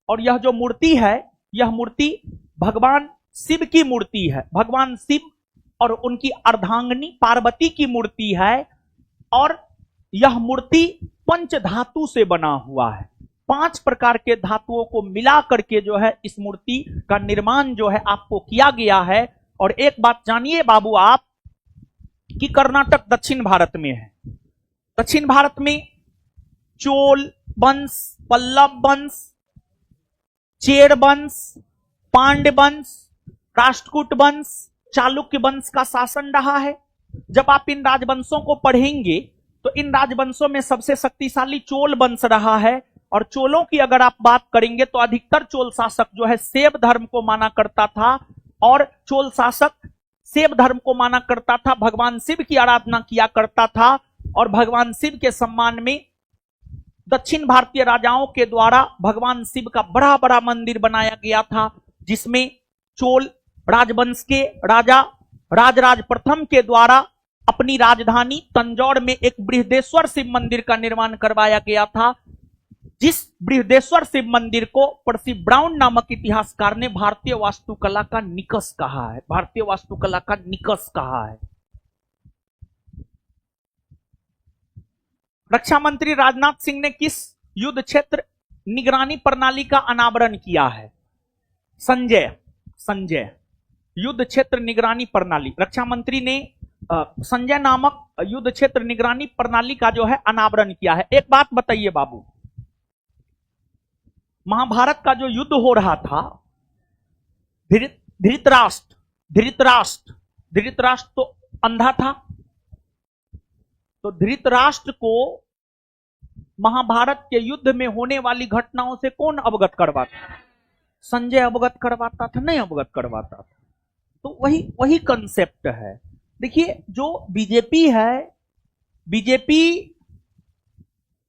और यह जो मूर्ति है, यह मूर्ति भगवान शिव की मूर्ति है, भगवान शिव और उनकी अर्धांगिनी पार्वती की मूर्ति है। और यह मूर्ति पंच धातु से बना हुआ है, 5 प्रकार के धातुओं को मिला करके जो है इस मूर्ति का निर्माण जो है आपको किया गया है। और एक बात जानिए बाबू आप कि कर्नाटक दक्षिण भारत में है। दक्षिण भारत में चोल वंश, पल्लव वंश, चेर वंश, पांड्य वंश, राष्ट्रकूट वंश, चालुक्य वंश का शासन रहा है। जब आप इन राजवंशों को पढ़ेंगे तो इन राजवंशों में सबसे शक्तिशाली चोल वंश रहा है। और चोलों की अगर आप बात करेंगे तो अधिकतर चोल शासक जो है शैव धर्म को माना करता था, और चोल शासक शैव धर्म को माना करता था, भगवान शिव की आराधना किया करता था। और भगवान शिव के सम्मान में दक्षिण भारतीय राजाओं के द्वारा भगवान शिव का बड़ा बड़ा मंदिर बनाया गया था, जिसमें चोल राजवंश के राजा राजराज प्रथम के द्वारा अपनी राजधानी तंजौर में एक बृहदेश्वर शिव मंदिर का निर्माण करवाया गया था, जिस बृहदेश्वर शिव मंदिर को पर्सी ब्राउन नामक इतिहासकार ने भारतीय वास्तुकला का निकष कहा है, भारतीय वास्तुकला का निकष कहा है। रक्षा मंत्री राजनाथ सिंह ने किस युद्ध क्षेत्र निगरानी प्रणाली का अनावरण किया है? संजय युद्ध क्षेत्र निगरानी प्रणाली, रक्षा मंत्री ने संजय नामक युद्ध क्षेत्र निगरानी प्रणाली का जो है अनावरण किया है। एक बात बताइए बाबू, महाभारत का जो युद्ध हो रहा था, धृतराष्ट्र तो अंधा था, तो धृतराष्ट्र को महाभारत के युद्ध में होने वाली घटनाओं से कौन अवगत करवाता? संजय अवगत करवाता था? नहीं अवगत करवाता था। तो वही कंसेप्ट है। देखिए जो बीजेपी है, बीजेपी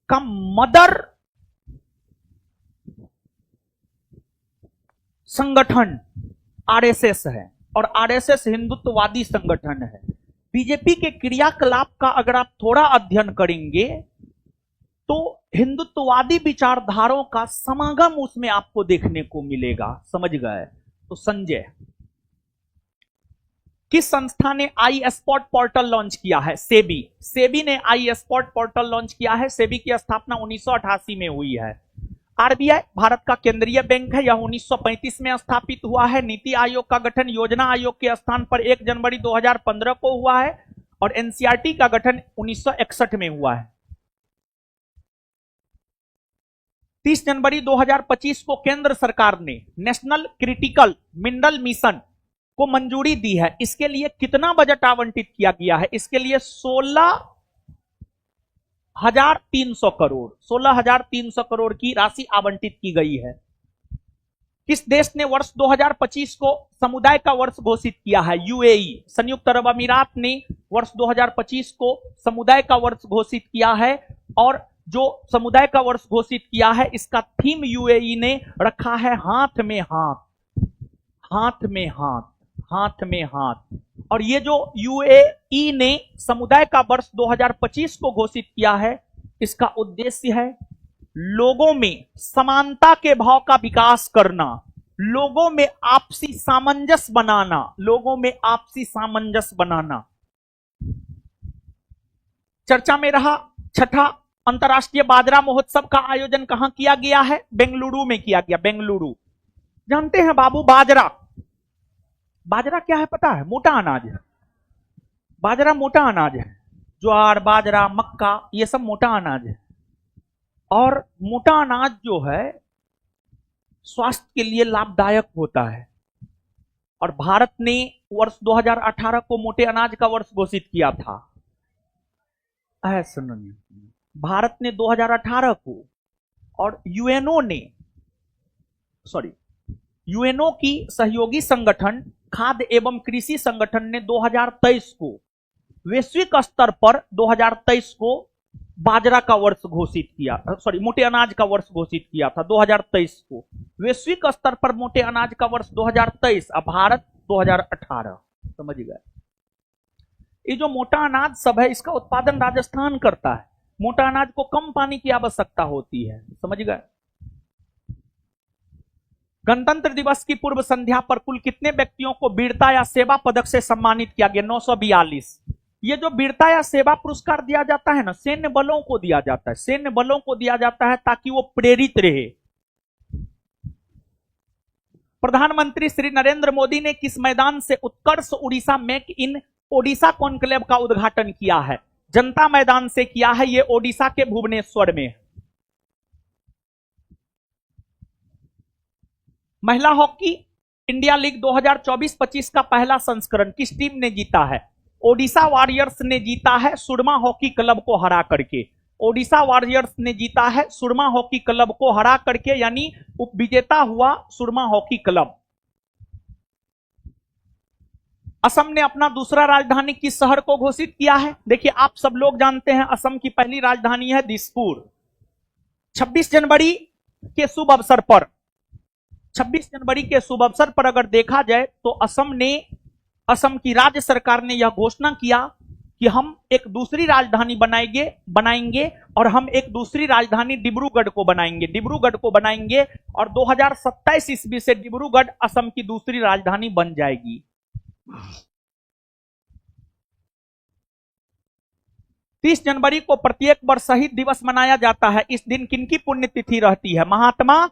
का मदर संगठन आरएसएस है, और आरएसएस हिंदुत्ववादी संगठन है। बीजेपी के क्रियाकलाप का अगर आप थोड़ा अध्ययन करेंगे तो हिंदुत्ववादी विचारधाराओं का समागम उसमें आपको देखने को मिलेगा। समझ गए? तो संजय, किस संस्था ने आई स्पॉट पोर्टल लॉन्च किया है? सेबी ने आई स्पॉट पोर्टल लॉन्च किया है। सेबी की स्थापना 1988 में हुई है। आरबीआई भारत का केंद्रीय बैंक है, यह 1935 में स्थापित हुआ है। नीति आयोग का गठन योजना आयोग के स्थान पर 1 जनवरी 2015 को हुआ है, और एनसीईआरटी का गठन 1961 में हुआ है। 30 जनवरी 2025 को केंद्र सरकार ने नेशनल क्रिटिकल मिनरल मिशन को मंजूरी दी है। इसके लिए कितना बजट आवंटित किया गया है? इसके लिए 16,300 करोड़ 16,300 करोड़ की राशि आवंटित की गई है। किस देश ने वर्ष 2025 को समुदाय का वर्ष घोषित किया है? यूएई, संयुक्त अरब अमीरात ने वर्ष 2025 को समुदाय का वर्ष घोषित किया है। और जो समुदाय का वर्ष घोषित किया है, इसका थीम यूएई ने रखा है हाथ में हाथ, हाथ में हाथ, हाथ में हाथ। और ये जो यूएई ने समुदाय का वर्ष 2025 को घोषित किया है, इसका उद्देश्य है लोगों में समानता के भाव का विकास करना, लोगों में आपसी सामंजस्य बनाना, लोगों में आपसी सामंजस्य बनाना। चर्चा में रहा छठा अंतर्राष्ट्रीय बाजरा महोत्सव का आयोजन कहां किया गया है? बेंगलुरु में किया गया। बेंगलुरु। जानते हैं बाबू, बाजरा, बाजरा क्या है पता है? मोटा अनाज है। बाजरा मोटा अनाज है। ज्वार, बाजरा, मक्का, ये सब मोटा अनाज है। और मोटा अनाज जो है स्वास्थ्य के लिए लाभदायक होता है। और भारत ने वर्ष 2018 को मोटे अनाज का वर्ष घोषित किया था। सुनिए, भारत ने 2018 को, और यूएनओ की सहयोगी संगठन खाद्य एवं कृषि संगठन ने 2023 को वैश्विक स्तर पर 2023 को बाजरा का वर्ष घोषित किया, मोटे अनाज का वर्ष घोषित किया था 2023 को। वैश्विक स्तर पर मोटे अनाज का वर्ष 2023, अब भारत 2018। समझ गए? ये जो मोटा अनाज सब है, इसका उत्पादन राजस्थान करता है। मोटा अनाज को कम पानी की आवश्यकता होती है। समझ गए? गणतंत्र दिवस की पूर्व संध्या पर कुल कितने व्यक्तियों को वीरता या सेवा पदक से सम्मानित किया गया? 942। ये जो वीरता या सेवा पुरस्कार दिया जाता है ना, सैन्य बलों को दिया जाता है। सैन्य बलों को दिया जाता है ताकि वो प्रेरित रहे। प्रधानमंत्री श्री नरेंद्र मोदी ने किस मैदान से Utkarsh Orissa make in Odisha conclave का उद्घाटन किया है? जनता मैदान से किया है। ये ओडिशा के भुवनेश्वर में। महिला हॉकी इंडिया लीग 2024-25 का पहला संस्करण किस टीम ने जीता है? ओडिशा वॉरियर्स ने जीता है, सुरमा हॉकी क्लब को हरा करके। ओडिशा वॉरियर्स ने जीता है सुरमा हॉकी क्लब को हरा करके, यानी उपविजेता हुआ सुरमा हॉकी क्लब। असम ने अपना दूसरा राजधानी किस शहर को घोषित किया है? देखिए, आप सब लोग जानते हैं असम की पहली राजधानी है दिसपुर। 26 जनवरी के शुभ अवसर पर 26 जनवरी के शुभ अवसर पर अगर देखा जाए तो असम की राज्य सरकार ने यह घोषणा किया कि हम एक दूसरी राजधानी बनाएंगे और हम एक दूसरी राजधानी डिब्रूगढ़ को बनाएंगे और 2027 ईस्वी से डिब्रूगढ़ असम की दूसरी राजधानी बन जाएगी। 30 जनवरी को प्रत्येक वर्ष शहीद दिवस मनाया जाता है। इस दिन किनकी पुण्यतिथि रहती है? महात्मा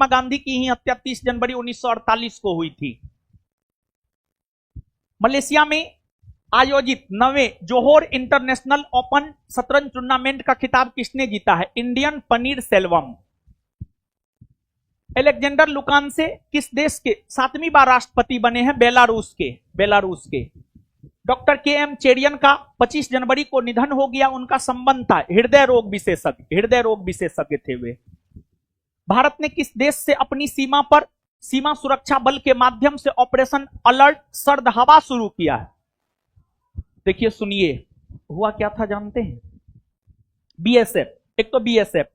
गांधी की ही हत्या 30 जनवरी 1948 को हुई थी। मलेशिया में आयोजित 9वें जोहोर इंटरनेशनल ओपन शतरंज टूर्नामेंट का खिताब किसने जीता है? इंडियन पनीर सेल्वम। एलेक्जेंडर लुकानसे किस देश के 7वीं बार राष्ट्रपति बने हैं? बेलारूस के। Doctor KM. चेरियन का 25 जनवरी को निधन हो गया। उनका संबंध था हृदय रोग विशेषज्ञ थे वे। भारत ने किस देश से अपनी सीमा सुरक्षा बल के माध्यम से ऑपरेशन अलर्ट सर्द हवा शुरू किया है? देखिए, सुनिए, हुआ क्या था जानते हैं? बीएसएफ, एक तो बीएसएफ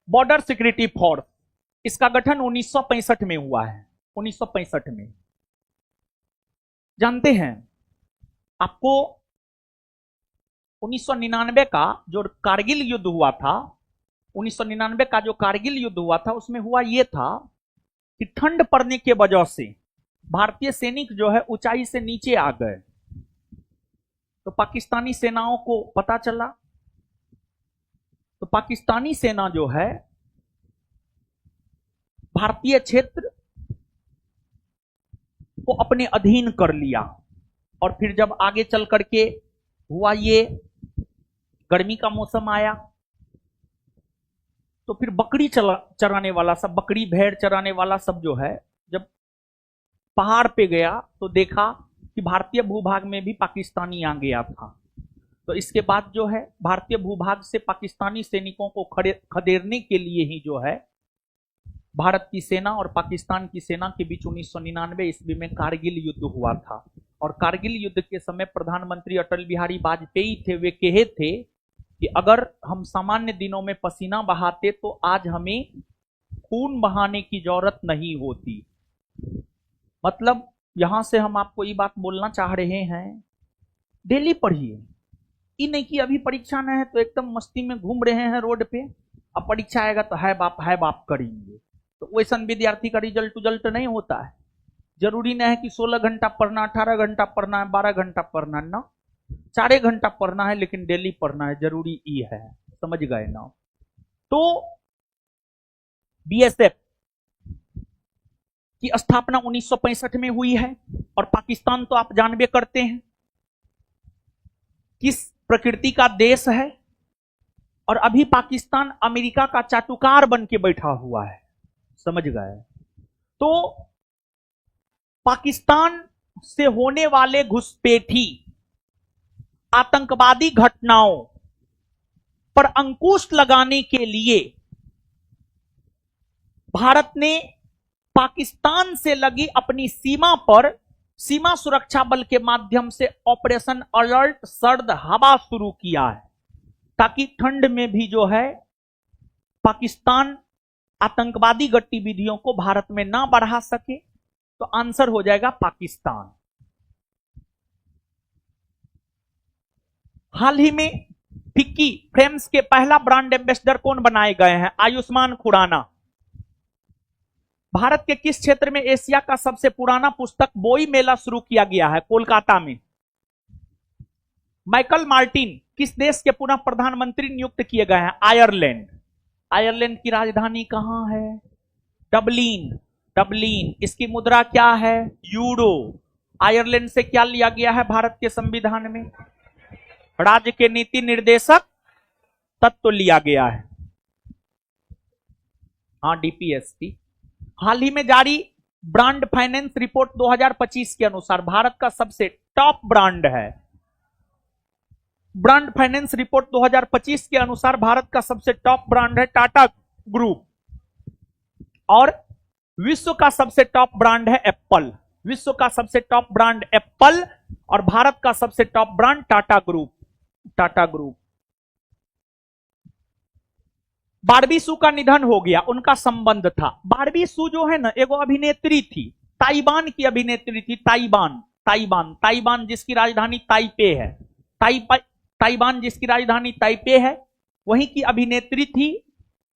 बॉर्डर सिक्योरिटी फोर्स, इसका गठन 1965 में हुआ है। 1965 में। जानते हैं आपको 1999 का जो कारगिल युद्ध हुआ था, 1999 का जो कारगिल युद्ध हुआ था, उसमें हुआ यह था कि ठंड पड़ने के वजह से भारतीय सैनिक जो है ऊंचाई से नीचे आ गए। तो पाकिस्तानी सेनाओं को पता चला, तो पाकिस्तानी सेना जो है भारतीय क्षेत्र को अपने अधीन कर लिया। और फिर जब आगे चल करके हुआ, ये गर्मी का मौसम आया, तो फिर बकरी चराने वाला सब, बकरी भेड़ चराने वाला सब जो है, जब पहाड़ पे गया तो देखा कि भारतीय भूभाग में भी पाकिस्तानी आ गया था। तो इसके बाद जो है भारतीय भूभाग से पाकिस्तानी सैनिकों को खदेड़ने के लिए ही जो है भारत की सेना और पाकिस्तान की सेना के बीच 1999 ईस्वी में कारगिल युद्ध हुआ था। और कारगिल युद्ध के समय प्रधानमंत्री अटल बिहारी वाजपेयी थे, वे कहे थे कि अगर हम सामान्य दिनों में पसीना बहाते तो आज हमें खून बहाने की जरूरत नहीं होती। मतलब यहां से हम आपको ये बात बोलना चाह रहे हैं, डेली पढ़िए, ये नहीं कि अभी परीक्षा न है तो एकदम मस्ती में घूम रहे हैं रोड पे, अब परीक्षा आएगा तो है बाप करेंगे। तो वैसा विद्यार्थी का रिजल्ट नहीं होता है। जरूरी नहीं है कि 16 घंटा पढ़ना, 18 घंटा पढ़ना है, 12 घंटा पढ़ना ना, 4 घंटा पढ़ना है, लेकिन डेली पढ़ना है, जरूरी ये है। समझ गए ना? तो बीएसएफ की स्थापना 1965 में हुई है। और पाकिस्तान तो आप जानबे करते हैं किस प्रकृति का देश है, और अभी पाकिस्तान अमेरिका का चाटुकार बन के बैठा हुआ है। समझ गए? तो पाकिस्तान से होने वाले घुसपैठी आतंकवादी घटनाओं पर अंकुश लगाने के लिए भारत ने पाकिस्तान से लगी अपनी सीमा पर सीमा सुरक्षा बल के माध्यम से ऑपरेशन अलर्ट सर्द हवा शुरू किया है, ताकि ठंड में भी जो है पाकिस्तान आतंकवादी गतिविधियों को भारत में ना बढ़ा सके। तो आंसर हो जाएगा पाकिस्तान। हाल ही में फिक्की फ्रेम्स के पहला ब्रांड एम्बेसडर कौन बनाए गए हैं? आयुष्मान खुराना। भारत के किस क्षेत्र में एशिया का सबसे पुराना पुस्तक बोई मेला शुरू किया गया है? कोलकाता में। माइकल मार्टिन किस देश के पुनः प्रधानमंत्री नियुक्त किए गए हैं? आयरलैंड। आयरलैंड की राजधानी कहां है? डबलिन। डबलिन। इसकी मुद्रा क्या है? यूरो। आयरलैंड से क्या लिया गया है भारत के संविधान में? राज्य के नीति निर्देशक तत्व लिया गया है। हाँ, डीपीएसटी। हाल ही में जारी ब्रांड फाइनेंस रिपोर्ट 2025 के अनुसार भारत का सबसे टॉप ब्रांड है। ब्रांड फाइनेंस रिपोर्ट 2025 के अनुसार भारत का सबसे टॉप ब्रांड है टाटा ग्रुप, और विश्व का सबसे टॉप ब्रांड है एप्पल। विश्व का सबसे टॉप ब्रांड एप्पल और भारत का सबसे top brand Tata group. Tata group. Barbie Hsu का निधन हो गया, उनका संबंध था। बारबी सू जो है ना, एगो अभिनेत्री थी, ताइवान की अभिनेत्री थी। ताइवान जिसकी राजधानी ताइपे है। ताइवान जिसकी राजधानी ताइपे है, वहीं की अभिनेत्री थी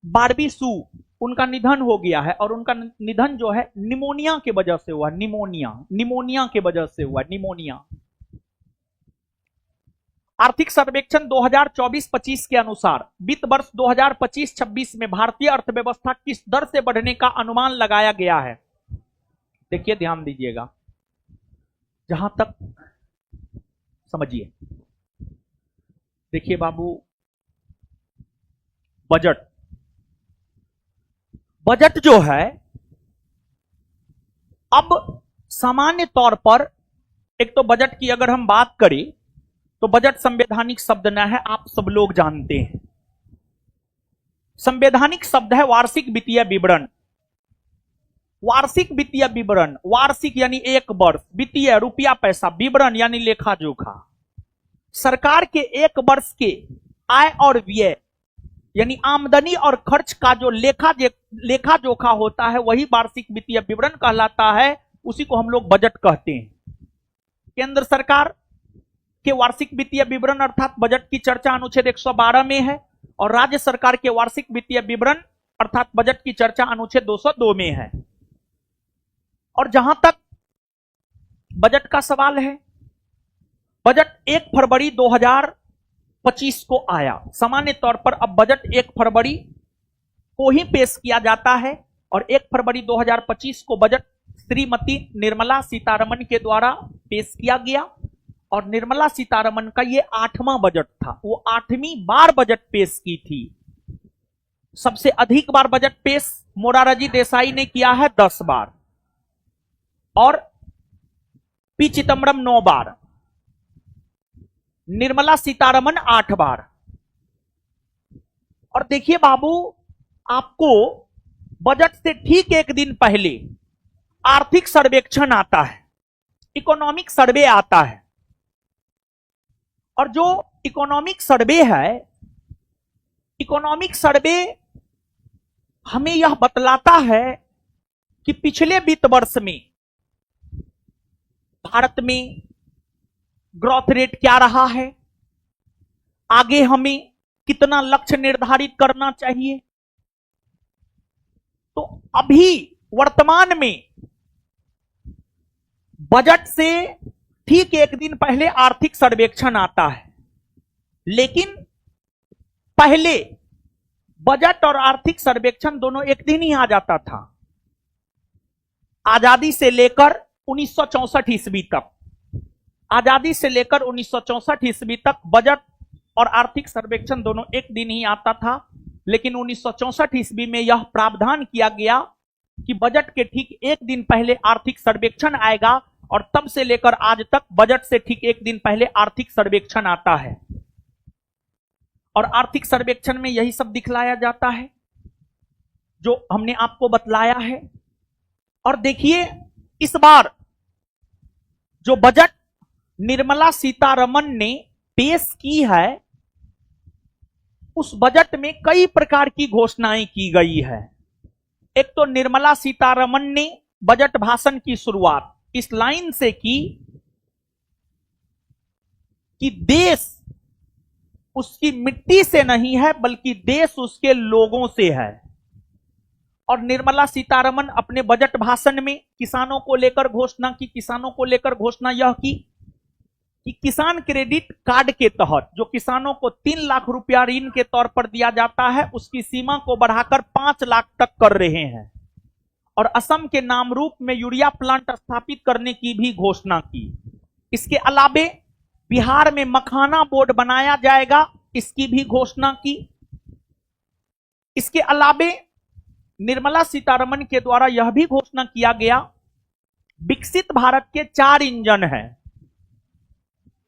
बारबी सू। उनका निधन हो गया है, और उनका निधन जो है निमोनिया के वजह से हुआ। निमोनिया के वजह से हुआ। निमोनिया। आर्थिक सर्वेक्षण 2024-25 के अनुसार वित्त वर्ष 2025-26 में भारतीय अर्थव्यवस्था किस दर से बढ़ने का अनुमान लगाया गया है? देखिए, ध्यान दीजिएगा, जहां तक समझिए। देखिए बाबू, बजट जो है, अब सामान्य तौर पर एक तो बजट की अगर हम बात करें तो बजट संवैधानिक शब्द न है, आप सब लोग जानते हैं। संवैधानिक शब्द है वार्षिक वित्तीय विवरण। वार्षिक वित्तीय विवरण, वार्षिक यानी एक वर्ष, वित्तीय रुपया पैसा, विवरण यानी लेखा जोखा। सरकार के एक वर्ष के आय और व्यय यानी आमदनी और खर्च का जो लेखा जोखा होता है, वही वार्षिक वित्तीय विवरण कहलाता है। उसी को हम लोग बजट कहते हैं। केंद्र सरकार के वार्षिक वित्तीय विवरण अर्थात बजट की चर्चा अनुच्छेद 112 में है, और राज्य सरकार के वार्षिक वित्तीय विवरण अर्थात बजट की चर्चा अनुच्छेद 202 में है। और जहां तक बजट का सवाल है, बजट 1 फरवरी 2025 को आया। सामान्य तौर पर अब बजट 1 फरवरी को ही पेश किया जाता है, और 1 फरवरी 2025 को बजट श्रीमती निर्मला सीतारमण के द्वारा पेश किया गया। और निर्मला सीतारमण का ये 8वां बजट था, वो 8वीं बार बजट पेश की थी। सबसे अधिक बार बजट पेश मोरारजी देसाई ने किया है 10 बार और पी चिदम्बरम 9 बार, निर्मला सीतारमण 8 बार। और देखिए बाबू, आपको बजट से ठीक एक दिन पहले आर्थिक सर्वेक्षण आता है, इकोनॉमिक सर्वे आता है। और जो इकोनॉमिक सर्वे है, इकोनॉमिक सर्वे हमें यह बतलाता है कि पिछले वित्त वर्ष में भारत में ग्रोथ रेट क्या रहा है, आगे हमें कितना लक्ष्य निर्धारित करना चाहिए। तो अभी वर्तमान में बजट से ठीक एक दिन पहले आर्थिक सर्वेक्षण आता है, लेकिन पहले बजट और आर्थिक सर्वेक्षण दोनों एक दिन ही आ जाता था। आजादी से लेकर 1964 ईस्वी तक, आजादी से लेकर 1964 ईस्वी तक बजट और आर्थिक सर्वेक्षण दोनों एक दिन ही आता था। लेकिन 1964 ईस्वी में यह प्रावधान किया गया कि बजट के ठीक एक दिन पहले आर्थिक सर्वेक्षण आएगा, और तब से लेकर आज तक बजट से ठीक एक दिन पहले आर्थिक सर्वेक्षण आता है। और आर्थिक सर्वेक्षण में यही सब दिखलाया जाता है जो हमने आपको बतलाया है। और देखिए, इस बार जो बजट निर्मला सीतारमण ने पेश की है, उस बजट में कई प्रकार की घोषणाएं की गई है। एक तो निर्मला सीतारमण ने बजट भाषण की शुरुआत इस लाइन से की कि देश उसकी मिट्टी से नहीं है, बल्कि देश उसके लोगों से है। और निर्मला सीतारमण अपने बजट भाषण में किसानों को लेकर घोषणा की, किसानों को लेकर घोषणा यह की कि किसान क्रेडिट कार्ड के तहत जो किसानों को 3 लाख रुपया ऋण के तौर पर दिया जाता है, उसकी सीमा को बढ़ाकर 5 लाख तक कर रहे हैं। और असम के नामरूप में यूरिया प्लांट स्थापित करने की भी घोषणा की। इसके अलावे बिहार में मखाना बोर्ड बनाया जाएगा, इसकी भी घोषणा की। इसके अलावे निर्मला सीतारमण के द्वारा यह भी घोषणा किया गया, विकसित भारत के 4 इंजन हैं।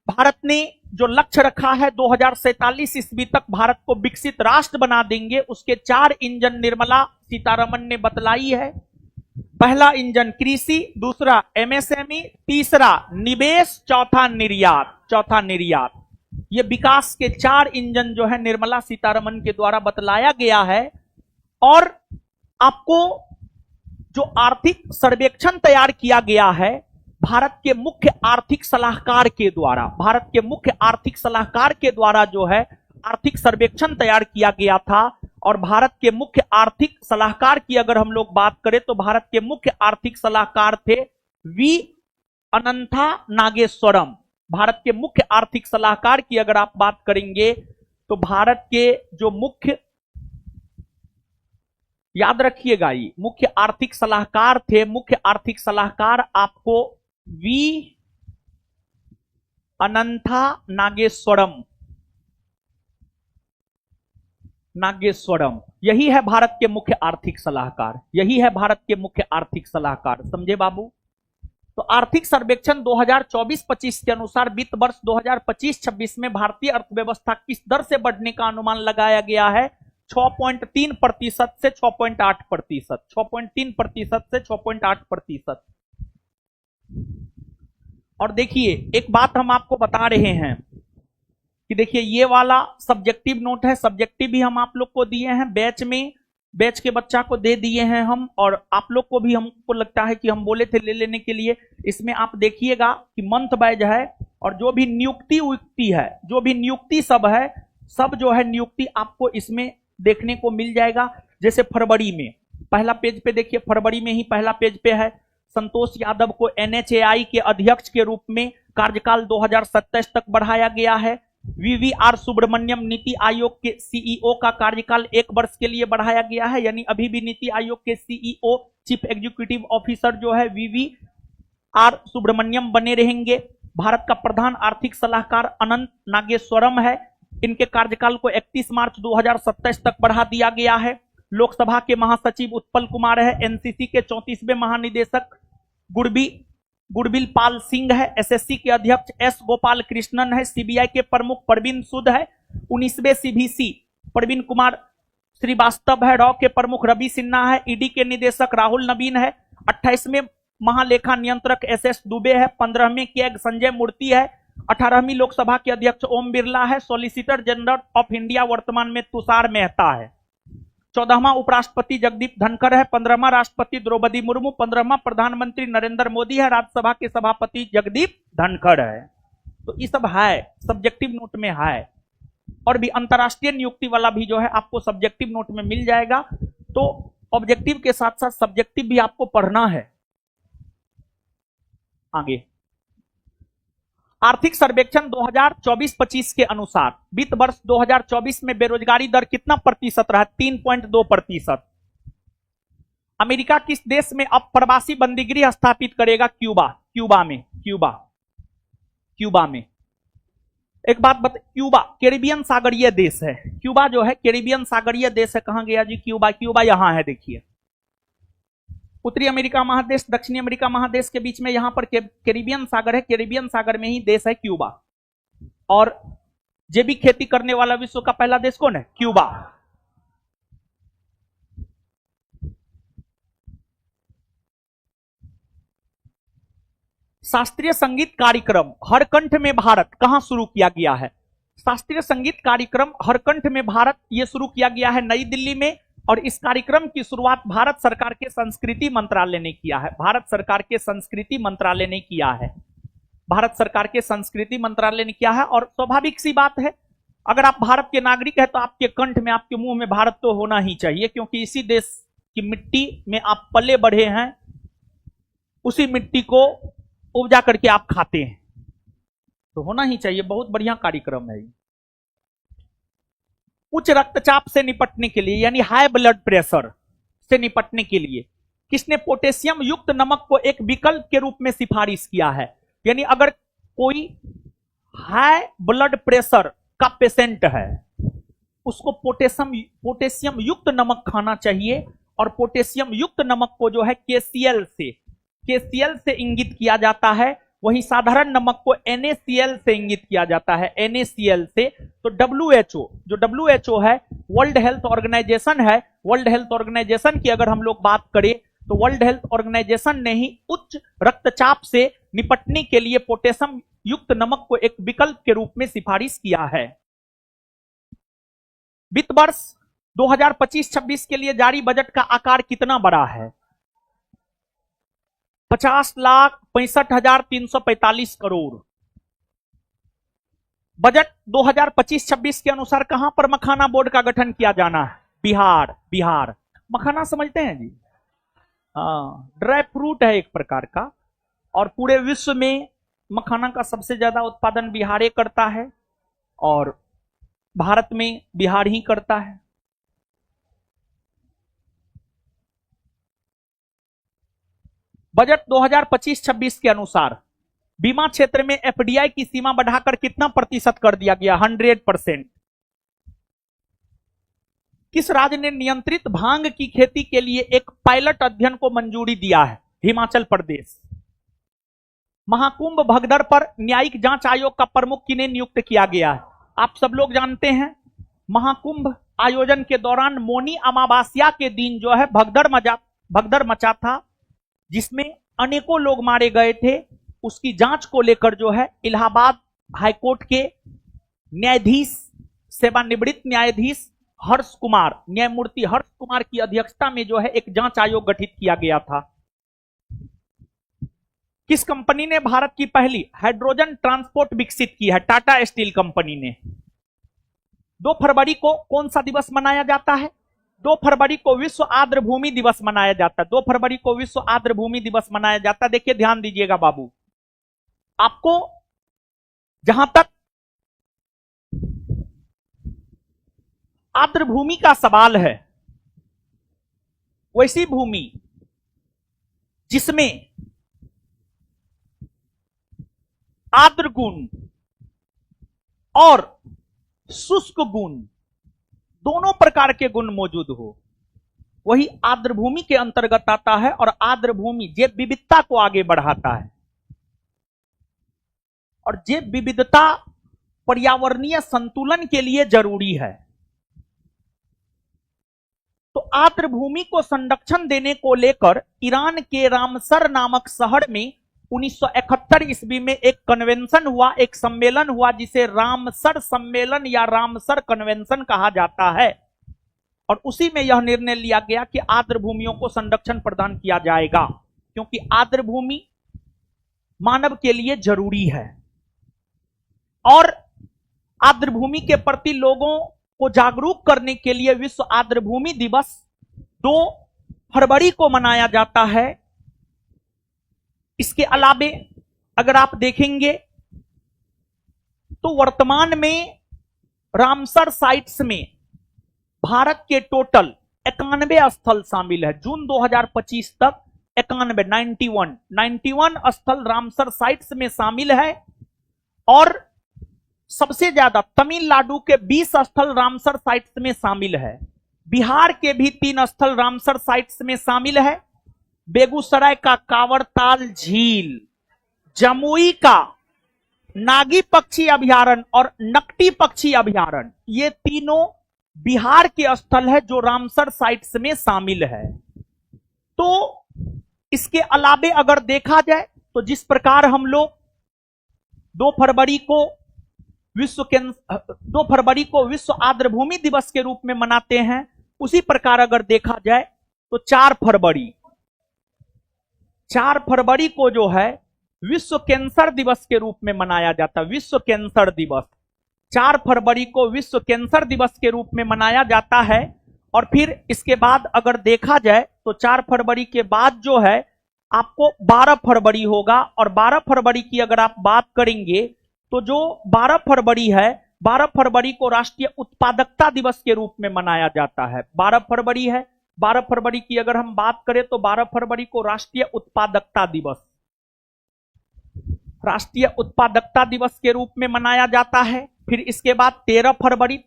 भारत ने जो लक्ष्य रखा है 2047 ईस्वी तक भारत को विकसित राष्ट्र बना देंगे, उसके 4 इंजन निर्मला सीतारमण ने बतलाई है। पहला इंजन कृषि, दूसरा एमएसएमई, तीसरा निवेश, चौथा निर्यात। ये विकास के 4 इंजन जो है निर्मला सीतारमण के द्वारा बतलाया गया है। और आपको जो आर्थिक सर्वेक्षण तैयार किया गया है भारत के मुख्य आर्थिक सलाहकार के द्वारा जो है आर्थिक सर्वेक्षण तैयार किया गया था। और भारत के मुख्य आर्थिक सलाहकार की अगर हम लोग बात करें तो भारत के मुख्य आर्थिक सलाहकार थे वी अनंथा नागेश्वरम। भारत के मुख्य आर्थिक सलाहकार की अगर आप बात करेंगे तो भारत के जो मुख्य, याद रखिएगा, ये मुख्य आर्थिक सलाहकार थे, मुख्य आर्थिक सलाहकार आपको वी अनंथा नागेश्वरम, यही है भारत के मुख्य आर्थिक सलाहकार, समझे बाबू। तो आर्थिक सर्वेक्षण 2024-25 के अनुसार वित्त वर्ष 2025-26 में भारतीय अर्थव्यवस्था किस दर से बढ़ने का अनुमान लगाया गया है? 6.3% से 6.8%, 6.3% से 6.8%। और देखिए, एक बात हम आपको बता रहे हैं कि देखिए ये वाला सब्जेक्टिव नोट है, सब्जेक्टिव भी हम आप लोग को दिए हैं बैच के बच्चा को दे दिए हैं हम, और आप लोग को भी हमको लगता है कि हम बोले थे ले लेने के लिए। इसमें आप देखिएगा कि मंथ वाइज है, और जो भी नियुक्ति है, जो भी नियुक्ति सब है, सब जो है नियुक्ति आपको इसमें देखने को मिल जाएगा। जैसे फरवरी में पहला पेज पे देखिए, फरवरी में ही पहला पेज पे है, संतोष यादव को NHAI के अध्यक्ष के रूप में कार्यकाल 2027 तक बढ़ाया गया है। VVR सुब्रमण्यम नीति आयोग के CEO का कार्यकाल 1 वर्ष के लिए बढ़ाया गया है, यानी अभी भी नीति आयोग के CEO चीफ एग्जीक्यूटिव ऑफिसर जो है VVR सुब्रमण्यम बने रहेंगे। भारत का प्रधान आर्थिक सलाहकार अनंत नागेश्वरम है। इनके कार्यकाल को 31 मार्च 2027 तक बढ़ा दिया गया है। लोकसभा के महासचिव उत्पल कुमार है। एनसीसी के 34वें महानिदेशक गुरबिल पाल सिंह है। एसएससी के अध्यक्ष एस गोपाल कृष्णन है। सीबीआई के प्रमुख परवीन सूद है। 19वें सीबीसी प्रवीण कुमार श्रीवास्तव है। रॉ के प्रमुख रवि सिन्हा है। ईडी के निदेशक राहुल नवीन है। 28वें महालेखा नियंत्रक एसएस दुबे है। 15वें के संजय मूर्ति है। 18वीं लोकसभा के अध्यक्ष ओम बिरला है। सॉलिसिटर जनरल ऑफ इंडिया वर्तमान में तुषार मेहता है। 14वां उपराष्ट्रपति जगदीप धनखड़ है। 15वां राष्ट्रपति द्रौपदी मुर्मू। 15वां प्रधानमंत्री नरेंद्र मोदी है। राज्यसभा के सभापति जगदीप धनखड़ है। तो ये सब है, सब्जेक्टिव नोट में है। और भी अंतरराष्ट्रीय नियुक्ति वाला भी जो है आपको सब्जेक्टिव नोट में मिल जाएगा। तो ऑब्जेक्टिव के साथ साथ सब्जेक्टिव भी आपको पढ़ना है। आगे आर्थिक सर्वेक्षण 2024-25 के अनुसार वित्त वर्ष 2024 में बेरोजगारी दर कितना प्रतिशत रहा? 3.2%। अमेरिका किस देश में अब प्रवासी बंदीगृह स्थापित करेगा? क्यूबा में। एक बात बता, क्यूबा कैरिबियन सागरीय देश है। क्यूबा जो है कैरिबियन सागरीय देश है। कहां गया जी क्यूबा यहां है, देखिए। उत्तरी अमेरिका महादेश दक्षिणी अमेरिका महादेश के बीच में यहां पर कैरिबियन सागर है। कैरिबियन सागर में ही देश है क्यूबा। और जैविक खेती करने वाला विश्व का पहला देश कौन है? क्यूबा। शास्त्रीय संगीत कार्यक्रम हरकंठ में भारत कहां शुरू किया गया है? शास्त्रीय संगीत कार्यक्रम हरकंठ में भारत ये शुरू किया गया है नई दिल्ली में। और इस कार्यक्रम की शुरुआत भारत सरकार के संस्कृति मंत्रालय ने किया है। भारत सरकार के संस्कृति मंत्रालय ने किया है। भारत सरकार के संस्कृति मंत्रालय ने किया है। और स्वाभाविक सी बात है, अगर आप भारत के नागरिक हैं तो आपके कंठ में, आपके मुंह में भारत तो होना ही चाहिए, क्योंकि इसी देश की मिट्टी में आप पले बढ़े हैं, उसी मिट्टी को उपजा करके आप खाते हैं, तो होना ही चाहिए। बहुत बढ़िया कार्यक्रम है। उच्च रक्तचाप से निपटने के लिए, यानी हाई ब्लड प्रेशर से निपटने के लिए किसने पोटेशियम युक्त नमक को एक विकल्प के रूप में सिफारिश किया है? यानी अगर कोई हाई ब्लड प्रेशर का पेशेंट है, उसको पोटेशियम युक्त नमक खाना चाहिए। और पोटेशियम युक्त नमक को जो है केसीएल से इंगित किया जाता है। वही साधारण नमक को NaCl से इंगित किया जाता है, NaCl से। तो WHO है, वर्ल्ड हेल्थ ऑर्गेनाइजेशन है। वर्ल्ड हेल्थ ऑर्गेनाइजेशन की अगर हम लोग बात करें तो वर्ल्ड हेल्थ ऑर्गेनाइजेशन ने ही उच्च रक्तचाप से निपटने के लिए पोटेशियम युक्त नमक को एक विकल्प के रूप में सिफारिश किया है। वित्त वर्ष 2025-26 के लिए जारी बजट का आकार कितना बड़ा है? 50,65,345 करोड़। बजट 2025-26 के अनुसार कहां पर मखाना बोर्ड का गठन किया जाना है? बिहार। मखाना समझते हैं जी? हाँ, ड्राई फ्रूट है एक प्रकार का। और पूरे विश्व में मखाना का सबसे ज्यादा उत्पादन बिहार ही करता है, और भारत में बिहार ही करता है। बजट 2025-26 के अनुसार बीमा क्षेत्र में एफडीआई की सीमा बढ़ाकर कितना प्रतिशत कर दिया गया? 100%। किस राज्य ने नियंत्रित भांग की खेती के लिए एक पायलट अध्ययन को मंजूरी दिया है? हिमाचल प्रदेश। महाकुंभ भगदड़ पर न्यायिक जांच आयोग का प्रमुख किन्हें नियुक्त किया गया है? आप सब लोग जानते हैं, महाकुंभ आयोजन के दौरान मौनी अमावस्या के दिन जो है भगदड़ मचा था, जिसमें अनेकों लोग मारे गए थे। उसकी जांच को लेकर जो है इलाहाबाद हाईकोर्ट के न्यायाधीश, सेवानिवृत्त न्यायाधीश न्यायमूर्ति हर्ष कुमार की अध्यक्षता में जो है एक जांच आयोग गठित किया गया था। किस कंपनी ने भारत की पहली हाइड्रोजन ट्रांसपोर्ट विकसित की है? टाटा स्टील कंपनी ने। 2 फरवरी को कौन सा दिवस मनाया जाता है? 2 फरवरी को विश्व आर्द्र भूमि दिवस मनाया जाता है। 2 फरवरी को विश्व आर्द्र भूमि दिवस मनाया जाता है। देखिए, ध्यान दीजिएगा बाबू, आपको जहां तक आर्द्र भूमि का सवाल है, वैसी भूमि जिसमें आर्द्र गुण और शुष्क गुण, दोनों प्रकार के गुण मौजूद हो, वही आर्द्र भूमि के अंतर्गत आता है। और आर्द्र भूमि जैव विविधता को आगे बढ़ाता है, और जैव विविधता पर्यावरणीय संतुलन के लिए जरूरी है। तो आर्द्र भूमि को संरक्षण देने को लेकर ईरान के रामसर नामक शहर में 1971 ईस्वी में एक कन्वेंशन हुआ, एक सम्मेलन हुआ, जिसे रामसर सम्मेलन या रामसर कन्वेंशन कहा जाता है। और उसी में यह निर्णय लिया गया कि आर्द्र भूमियों को संरक्षण प्रदान किया जाएगा, क्योंकि आर्द्र भूमि मानव के लिए जरूरी है। और आर्द्र भूमि के प्रति लोगों को जागरूक करने के लिए विश्व आर्द्र भूमि दिवस 2 फरवरी को मनाया जाता है। इसके अलावे अगर आप देखेंगे तो वर्तमान में रामसर साइट्स में भारत के टोटल 91 स्थल शामिल है। जून 2025 तक 91 स्थल रामसर साइट्स में शामिल है। और सबसे ज्यादा तमिलनाडु के 20 स्थल रामसर साइट्स में शामिल है। बिहार के भी 3 स्थल रामसर साइट्स में शामिल है। बेगूसराय का कांवरताल झील, जमुई का नागी पक्षी अभयारण्य और नकटी पक्षी अभयारण्य, ये तीनों बिहार के स्थल है जो रामसर साइट्स में शामिल है। तो इसके अलावे अगर देखा जाए तो जिस प्रकार हम लोग 2 फरवरी को विश्व आर्द्र भूमि दिवस के रूप में मनाते हैं, उसी प्रकार अगर देखा जाए तो 4 फरवरी को जो है विश्व कैंसर दिवस के रूप में मनाया जाता है। विश्व कैंसर दिवस 4 फरवरी को विश्व कैंसर दिवस के रूप में मनाया जाता है। और फिर इसके बाद अगर देखा जाए तो 4 फरवरी के बाद जो है आपको 12 फरवरी होगा। और 12 फरवरी की अगर आप बात करेंगे तो जो 12 फरवरी है, 12 फरवरी को राष्ट्रीय उत्पादकता दिवस के रूप में मनाया जाता है। 12 फरवरी है, 12 फरवरी की अगर हम बात करें तो 12 फरवरी को राष्ट्रीय उत्पादकता दिवस के रूप में मनाया जाता है। फिर इसके बाद 13 फरवरी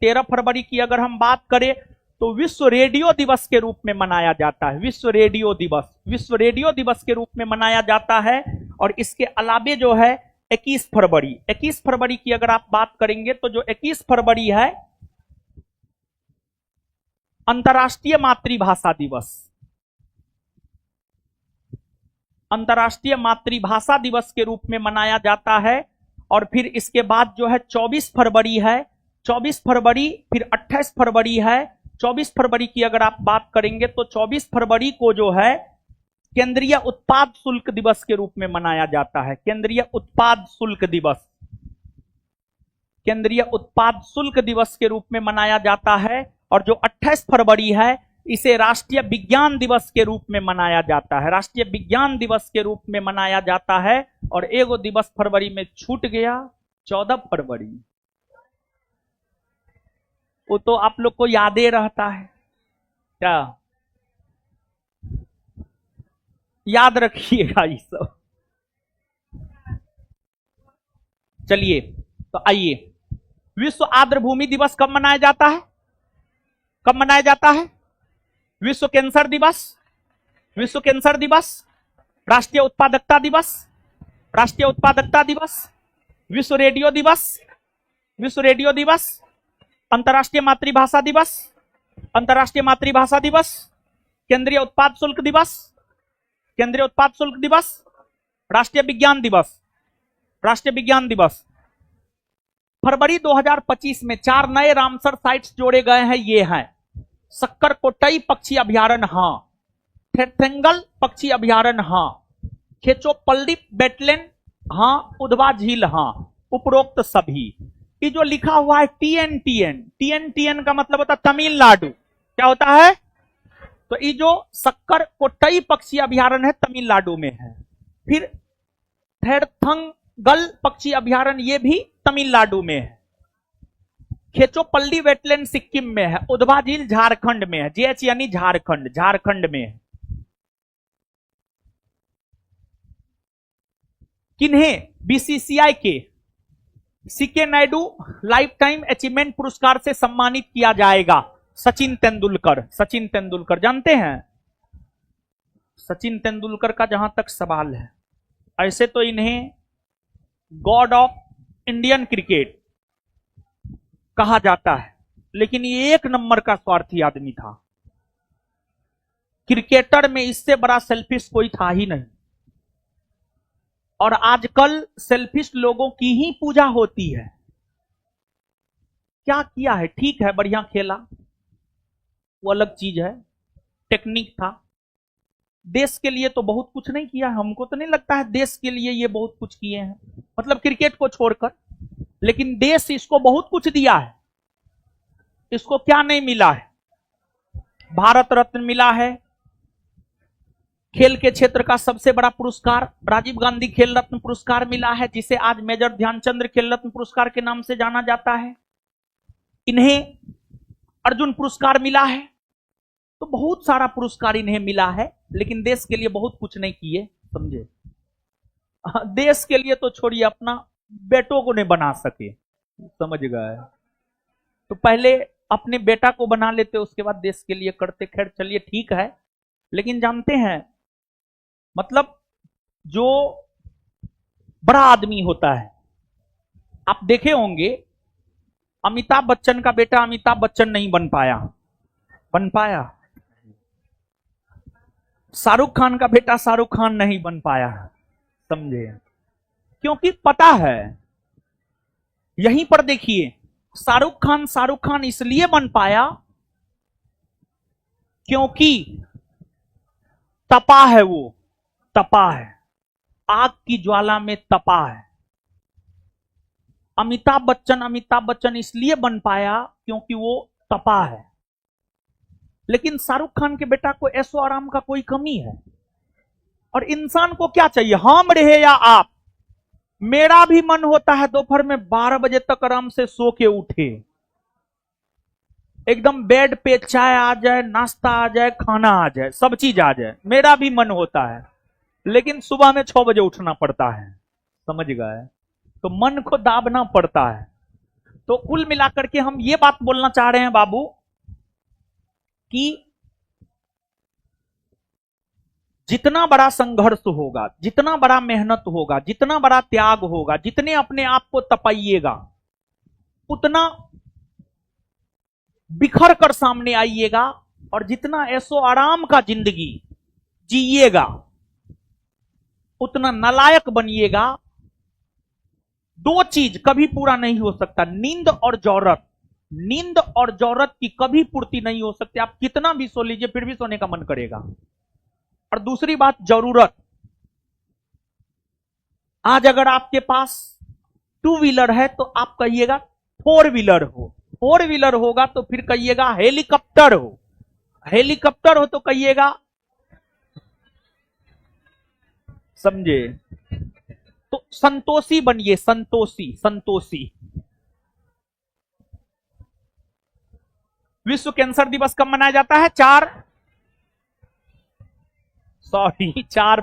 की अगर हम बात करें तो विश्व रेडियो दिवस के रूप में मनाया जाता है। विश्व रेडियो दिवस के रूप में मनाया जाता है। और इसके अलावे जो है 21 फरवरी की अगर आप बात करेंगे तो जो 21 फरवरी है अंतर्राष्ट्रीय मातृभाषा दिवस के रूप में मनाया जाता है। और फिर इसके बाद जो है 24 फरवरी है, 24 फरवरी, फिर 28 फरवरी है। 24 फरवरी की अगर आप बात करेंगे तो 24 फरवरी को जो है केंद्रीय उत्पाद शुल्क दिवस के रूप में मनाया जाता है। केंद्रीय उत्पाद शुल्क दिवस के रूप में मनाया जाता है। और जो 28 फरवरी है इसे राष्ट्रीय विज्ञान दिवस के रूप में मनाया जाता है। राष्ट्रीय विज्ञान दिवस के रूप में मनाया जाता है। और एगो दिवस फरवरी में छूट गया, 14 फरवरी, वो तो आप लोग को यादें रहता है क्या? याद रखिएगा ये सब। चलिए तो आइए, विश्व आर्द्र भूमि दिवस कब मनाया जाता है? विश्व कैंसर दिवस, राष्ट्रीय उत्पादकता दिवस, विश्व रेडियो दिवस, अंतर्राष्ट्रीय मातृभाषा दिवस, केंद्रीय उत्पाद शुल्क दिवस, राष्ट्रीय विज्ञान दिवस। फरवरी 2025 में 4 नए रामसर साइट्स जोड़े गए हैं। ये हैं सक्करकोटई पक्षी अभयारण्य, हाँ, थेरथेंगल पक्षी अभयारण्य, हाँ, खेचोपल्ली वेटलैंड, हाँ, उधवा झील, हाँ, उपरोक्त सभी। ये जो लिखा हुआ है TNTN का मतलब होता है तमिलनाडु। क्या होता है? तो ये जो सक्करकोटई पक्षी अभयारण्य है तमिलनाडु में है। फिर थेरथंगल पक्षी अभयारण्य ये भी तमिलनाडु में है। खेचोपल्ली वेटलैंड सिक्किम में है। उधवा झील झारखंड में है। JH यानी झारखंड में है। किन्हें? BCCI के CK Nayudu lifetime achievement पुरस्कार से सम्मानित किया जाएगा। सचिन तेंदुलकर, सचिन तेंदुलकर जानते हैं? सचिन तेंदुलकर का जहां तक सवाल है, ऐसे तो इन्हें गॉड ऑफ इंडियन क्रिकेट कहा जाता है, लेकिन ये एक नंबर का स्वार्थी आदमी था। क्रिकेटर में इससे बड़ा सेल्फिश कोई था ही नहीं। और आजकल सेल्फिश लोगों की ही पूजा होती है। क्या किया है? ठीक है, बढ़िया खेला, वो अलग चीज है, टेक्निक था। देश के लिए तो बहुत कुछ नहीं किया। हमको तो नहीं लगता है देश के लिए ये बहुत कुछ किए हैं, मतलब क्रिकेट को छोड़कर। लेकिन देश इसको बहुत कुछ दिया है। इसको क्या नहीं मिला है? भारत रत्न मिला है, खेल के क्षेत्र का सबसे बड़ा पुरस्कार राजीव गांधी खेल रत्न पुरस्कार मिला है, जिसे आज मेजर ध्यानचंद खेल रत्न पुरस्कार के नाम से जाना जाता है। इन्हें अर्जुन पुरस्कार मिला है। तो बहुत सारा पुरस्कार इन्हें मिला है, लेकिन देश के लिए बहुत कुछ नहीं किए, समझे? देश के लिए तो छोड़िए, अपना बेटों को नहीं बना सके, समझ गए? तो पहले अपने बेटा को बना लेते, उसके बाद देश के लिए करते। खैर चलिए ठीक है। लेकिन जानते हैं, मतलब जो बड़ा आदमी होता है, आप देखे होंगे अमिताभ बच्चन का बेटा अमिताभ बच्चन नहीं बन पाया। बन पाया? शाहरुख खान का बेटा शाहरुख खान नहीं बन पाया, समझे? क्योंकि पता है, यहीं पर देखिए, शाहरुख खान इसलिए बन पाया क्योंकि तपा है, वो तपा है, आग की ज्वाला में तपा है। अमिताभ बच्चन इसलिए बन पाया क्योंकि वो तपा है। लेकिन शाहरुख खान के बेटा को ऐशो आराम का कोई कमी है। और इंसान को क्या चाहिए? हम रहे या आप। मेरा भी मन होता है दोपहर में 12 बजे तक आराम से सो के उठे, एकदम बेड पे चाय आ जाए, नाश्ता आ जाए, खाना आ जाए, सब चीज आ जाए, मेरा भी मन होता है। लेकिन सुबह में 6 बजे उठना पड़ता है, समझ गए? तो मन को दाबना पड़ता है। तो कुल मिलाकर के हम ये बात बोलना चाह रहे हैं बाबू कि जितना बड़ा संघर्ष होगा, जितना बड़ा मेहनत होगा, जितना बड़ा त्याग होगा, जितने अपने आप को तपाइएगा, उतना बिखर कर सामने आइएगा। और जितना ऐसो आराम का जिंदगी जिएगा, उतना नालायक बनिएगा। दो चीज कभी पूरा नहीं हो सकता, नींद और जौरत। नींद और जौरत की कभी पूर्ति नहीं हो सकती। आप कितना भी सो लीजिए, फिर भी सोने का मन करेगा। और दूसरी बात, जरूरत। आज अगर आपके पास 2 व्हीलर है तो आप कहिएगा 4 व्हीलर हो, 4 व्हीलर होगा तो फिर कहिएगा हेलीकॉप्टर हो, हेलीकॉप्टर हो तो कहिएगा, समझे? तो संतोषी बनिए, संतोषी, संतोषी। विश्व कैंसर दिवस कब मनाया जाता है? 4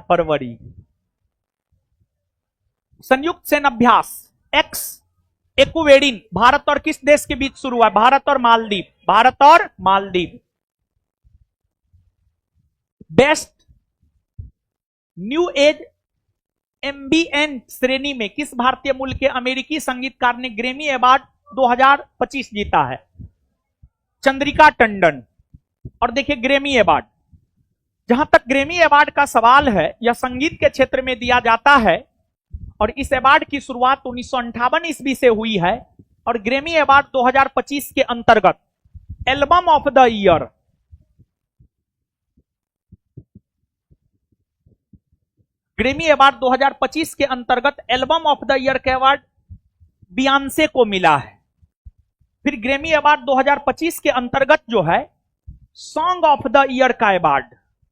फरवरी। संयुक्त सेना अभ्यास एक्स एक्वेडिन भारत और किस देश के बीच शुरू हुआ? भारत और मालदीव, भारत और Maldives. Best new age ambient श्रेणी में किस भारतीय मूल के अमेरिकी संगीतकार ने ग्रैमी अवार्ड 2025 जीता है? चंद्रिका टंडन। और देखिए ग्रैमी अवार्ड, जहां तक ग्रैमी अवार्ड का सवाल है, यह संगीत के क्षेत्र में दिया जाता है। और इस अवार्ड की शुरुआत 1958 ईस्वी से हुई है। और ग्रैमी अवार्ड 2025 के अंतर्गत album of the year, Grammy award 2025 के अंतर्गत एल्बम ऑफ द ईयर का अवार्ड बियांसे को मिला है। फिर ग्रैमी अवार्ड 2025 के अंतर्गत जो है सॉन्ग ऑफ द ईयर का award,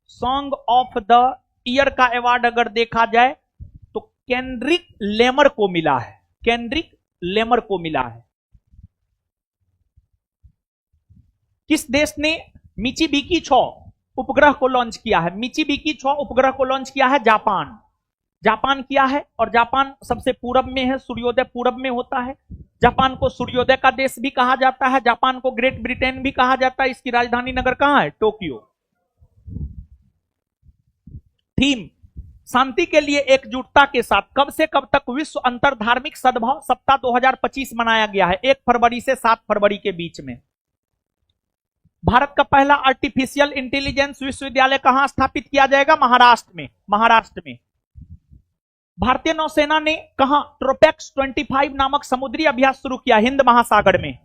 song of the year का अवार्ड अगर देखा जाए तो केंड्रिक लेमर को मिला है, केंड्रिक लेमर को मिला है। किस देश ने मिचिबिकी 6 उपग्रह को लॉन्च किया है? मिचिबिकी 6 उपग्रह को लॉन्च किया है जापान। जापान किया है, और जापान सबसे पूरब में है, सूर्योदय पूरब में होता है। जापान को सूर्योदय का देश भी कहा जाता है, जापान को ग्रेट ब्रिटेन भी कहा जाता है। इसकी राजधानी नगर कहां है? टोक्यो। थीम, शांति के लिए एकजुटता के साथ। कब से कब तक विश्व अंतर धार्मिक सद्भाव सप्ताह 2025 मनाया गया है? 1 फरवरी से 7 फरवरी के बीच में। भारत का पहला आर्टिफिशियल इंटेलिजेंस विश्वविद्यालय कहां स्थापित किया जाएगा? महाराष्ट्र में। महाराष्ट्र में। भारतीय नौसेना ने कहां ट्रोपेक्स 25 नामक समुद्री अभ्यास शुरू किया? हिंद महासागर में।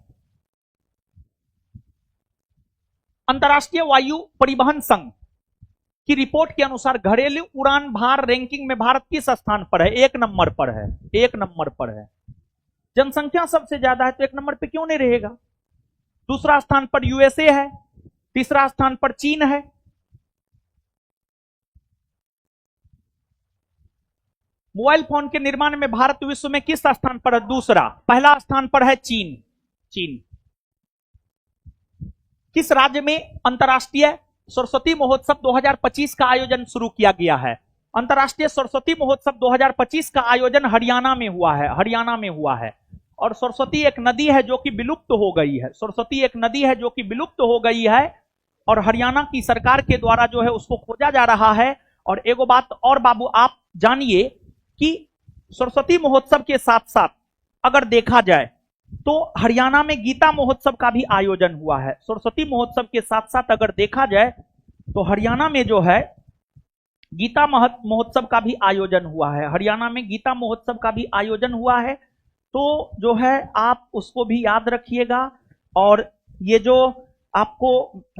अंतर्राष्ट्रीय वायु परिवहन संघ की रिपोर्ट के अनुसार घरेलू उड़ान भार रैंकिंग में भारत किस स्थान पर है? 1 नंबर पर है। 1 नंबर पर है। जनसंख्या सबसे ज्यादा है तो 1 नंबर पे क्यों नहीं रहेगा? दूसरा स्थान पर यूएसए है, तीसरा स्थान पर चीन है। मोबाइल फोन के निर्माण में भारत विश्व में किस स्थान पर है? दूसरा। पहला स्थान पर है चीन। चीन। किस राज्य में अंतर्राष्ट्रीय सरस्वती महोत्सव 2025 का आयोजन शुरू किया गया है? अंतर्राष्ट्रीय सरस्वती महोत्सव 2025 का आयोजन हरियाणा में हुआ है। हरियाणा में हुआ है। और सरस्वती एक नदी है जो कि विलुप्त हो गई है। सरस्वती एक नदी है जो कि विलुप्त हो गई है, और हरियाणा की सरकार के द्वारा जो है उसको खोजा जा रहा है। और एगो बात और बाबू आप जानिए कि सरस्वती महोत्सव के साथ साथ अगर देखा जाए तो हरियाणा में गीता महोत्सव का भी आयोजन हुआ है। सरस्वती महोत्सव के साथ साथ अगर देखा जाए तो हरियाणा में जो है गीता महोत्सव का भी आयोजन हुआ है। हरियाणा में गीता महोत्सव का भी आयोजन हुआ है। तो जो है आप उसको भी याद रखिएगा। और ये जो आपको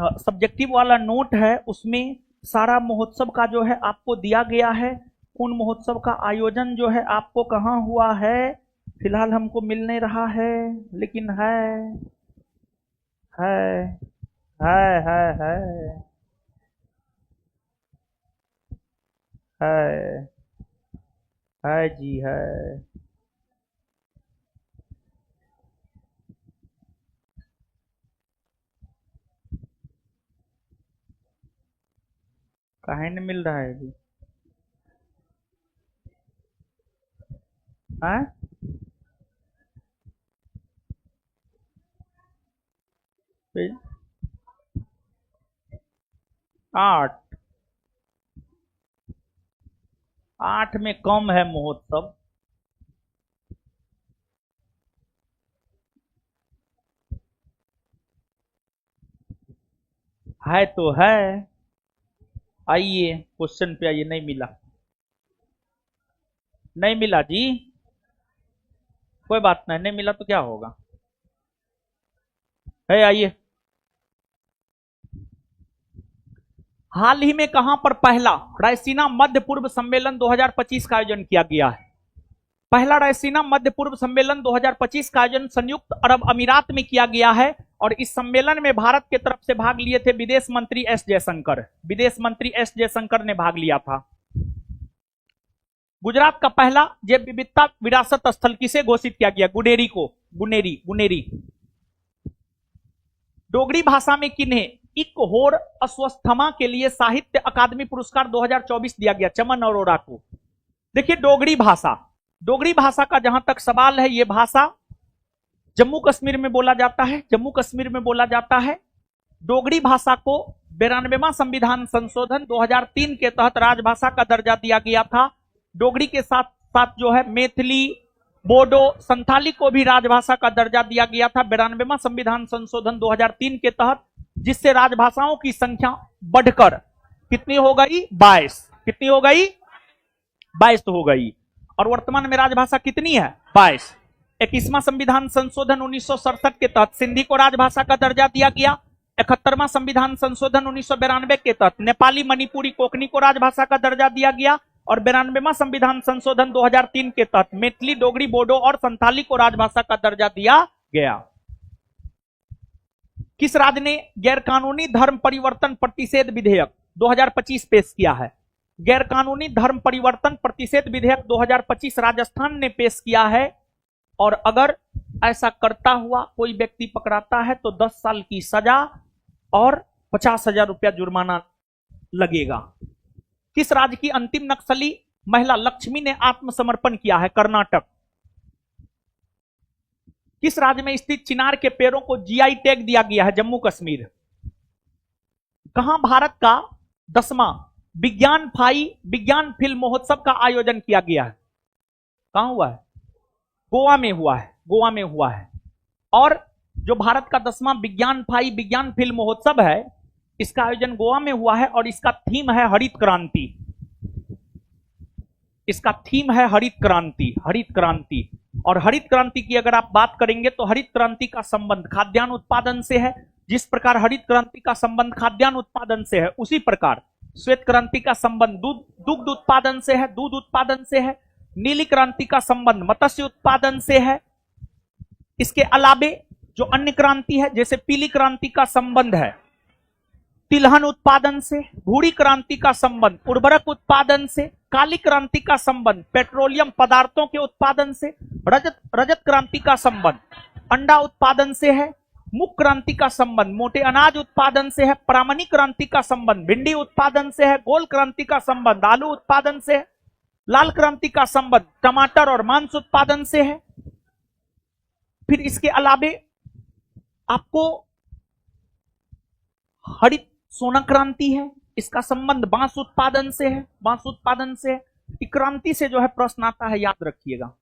सब्जेक्टिव वाला नोट है उसमें सारा महोत्सव का जो है आपको दिया गया है। उन महोत्सव का आयोजन जो है आपको कहाँ हुआ है फिलहाल हमको मिल नहीं रहा है, लेकिन है है है है है है, है जी है। काहे नहीं मिल रहा है जी? है 8। 8 में कम है महोत्सव। है तो है। आइए क्वेश्चन पे आइए। नहीं मिला, नहीं मिला जी। कोई बात नहीं, नहीं मिला तो क्या होगा। है आइए। हाल ही में कहां पर पहला रायसीना मध्य पूर्व सम्मेलन 2025 का आयोजन किया गया है? पहला रायसीना मध्य पूर्व सम्मेलन 2025 का आयोजन संयुक्त अरब अमीरात में किया गया है। और इस सम्मेलन में भारत के तरफ से भाग लिए थे विदेश मंत्री एस जयशंकर। विदेश मंत्री एस जयशंकर ने भाग लिया था। गुजरात का पहला जैव विविधता विरासत स्थल किसे घोषित किया गया? गुनेरी को। गुनेरी। गुनेरी। डोगरी भाषा में किन्हें इक होर अस्वस्थमा के लिए साहित्य अकादमी पुरस्कार 2024 दिया गया? चमन अरोड़ा को। देखिए डोगरी भाषा, डोगरी भाषा का जहां तक सवाल है, यह भाषा जम्मू कश्मीर में बोला जाता है। जम्मू कश्मीर में बोला जाता है। डोगरी भाषा को 92वां संविधान संशोधन 2003 के तहत राजभाषा का दर्जा दिया गया था। डोगरी के साथ साथ जो है मैथिली, बोडो, संथाली को भी राजभाषा का दर्जा दिया गया था 92वां संविधान संशोधन 2003 के तहत, जिससे राजभाषाओं की संख्या बढ़कर कितनी हो गई? 22। कितनी हो गई? 22 हो गई। और वर्तमान में राजभाषा कितनी है? 22। 21वां संविधान संशोधन 1967 के तहत सिंधी को राजभाषा का दर्जा दिया गया। 71वां संविधान संशोधन 1992 के तहत नेपाली, मणिपुरी, कोंकणी को राजभाषा का दर्जा दिया गया। और 92वां संविधान संशोधन 2003 के तहत मैथिली, डोगरी, बोडो और संथाली को राजभाषा का दर्जा दिया गया। किस राज्य ने गैरकानूनी धर्म परिवर्तन प्रतिषेध विधेयक 2025 पेश किया है? गैरकानूनी धर्म परिवर्तन प्रतिषेध विधेयक 2025 राजस्थान ने पेश किया है। और अगर ऐसा करता हुआ कोई व्यक्ति पकड़ाता है तो 10 साल की सजा और 50,000 रुपया जुर्माना लगेगा। किस राज्य की अंतिम नक्सली महिला लक्ष्मी ने आत्मसमर्पण किया है? कर्नाटक। किस राज्य में स्थित चिनार के पेड़ों को जीआई टैग दिया गया है? जम्मू कश्मीर। कहां भारत का 10वां विज्ञान फिल्म महोत्सव का आयोजन किया गया है? कहां हुआ है? गोवा में हुआ है, गोवा में हुआ है। और जो भारत का 10वां विज्ञान फिल्म महोत्सव है, इसका आयोजन गोवा में हुआ है और इसका थीम है हरित क्रांति। इसका थीम है हरित क्रांति, हरित क्रांति। और हरित क्रांति की अगर आप बात करेंगे तो हरित क्रांति का संबंध खाद्यान्न उत्पादन से है। जिस प्रकार हरित क्रांति का संबंध खाद्यान्न उत्पादन से है, उसी प्रकार श्वेत क्रांति का संबंध दुग्ध उत्पादन से है, दूध उत्पादन से है। नीली क्रांति का संबंध मत्स्य उत्पादन से है। इसके अलावे जो अन्य क्रांति है, जैसे पीली क्रांति का संबंध है तिलहन उत्पादन से, भूरी क्रांति का संबंध उर्वरक उत्पादन से, काली क्रांति का संबंध पेट्रोलियम पदार्थों के उत्पादन से, रजत क्रांति का संबंध अंडा उत्पादन से है, मुख क्रांति का संबंध मोटे अनाज उत्पादन से है, प्रामाणिक क्रांति का संबंध भिंडी उत्पादन से है, गोल क्रांति का संबंध आलू उत्पादन से है, लाल क्रांति का संबंध टमाटर और मांस उत्पादन से है। फिर इसके अलावे आपको हरित सोना क्रांति है, इसका संबंध बांस उत्पादन से है, बांस उत्पादन से है। क्रांति से जो है प्रश्न आता है, याद रखिएगा।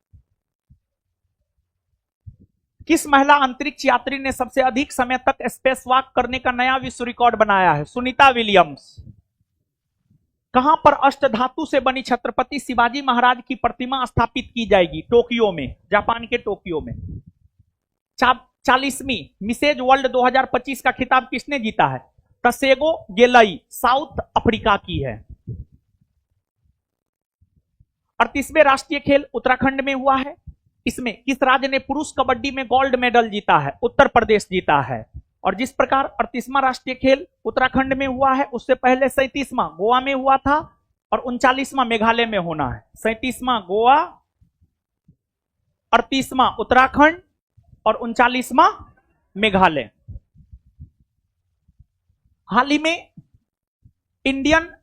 किस महिला अंतरिक्ष यात्री ने सबसे अधिक समय तक स्पेस वॉक करने का नया विश्व रिकॉर्ड बनाया है? सुनीता विलियम्स। कहां पर अष्टधातु से बनी छत्रपति शिवाजी महाराज की प्रतिमा स्थापित की जाएगी? टोक्यो में, जापान के टोक्यो में। 40वीं मिसेज वर्ल्ड 2025 का खिताब किसने जीता है? तसेगो गेलई, साउथ अफ्रीका की है। 38वें राष्ट्रीय खेल उत्तराखंड में हुआ है। इसमें किस राज्य ने पुरुष कबड्डी में गोल्ड मेडल जीता है? उत्तर प्रदेश जीता है। और जिस प्रकार 38वां राष्ट्रीय खेल उत्तराखंड में हुआ है, उससे पहले 37वां गोवा में हुआ था और 39वां मेघालय में होना है। 37वां गोवा, 38वां उत्तराखंड और 39वां मेघालय। हाल ही में Indian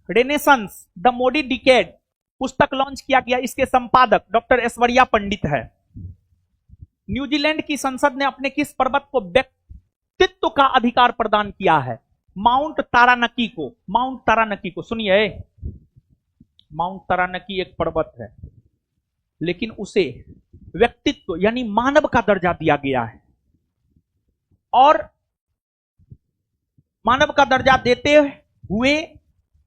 renaissance the Modi decade पुस्तक लॉन्च किया गया। इसके संपादक डॉक्टर ऐश्वर्या पंडित है। न्यूजीलैंड की संसद ने अपने किस पर्वत को व्यक्तित्व का अधिकार प्रदान किया है? माउंट तारानकी को। माउंट तारानकी को सुनिए, माउंट तारानकी एक पर्वत है, लेकिन उसे व्यक्तित्व यानी मानव का दर्जा दिया गया है। और मानव का दर्जा देते हुए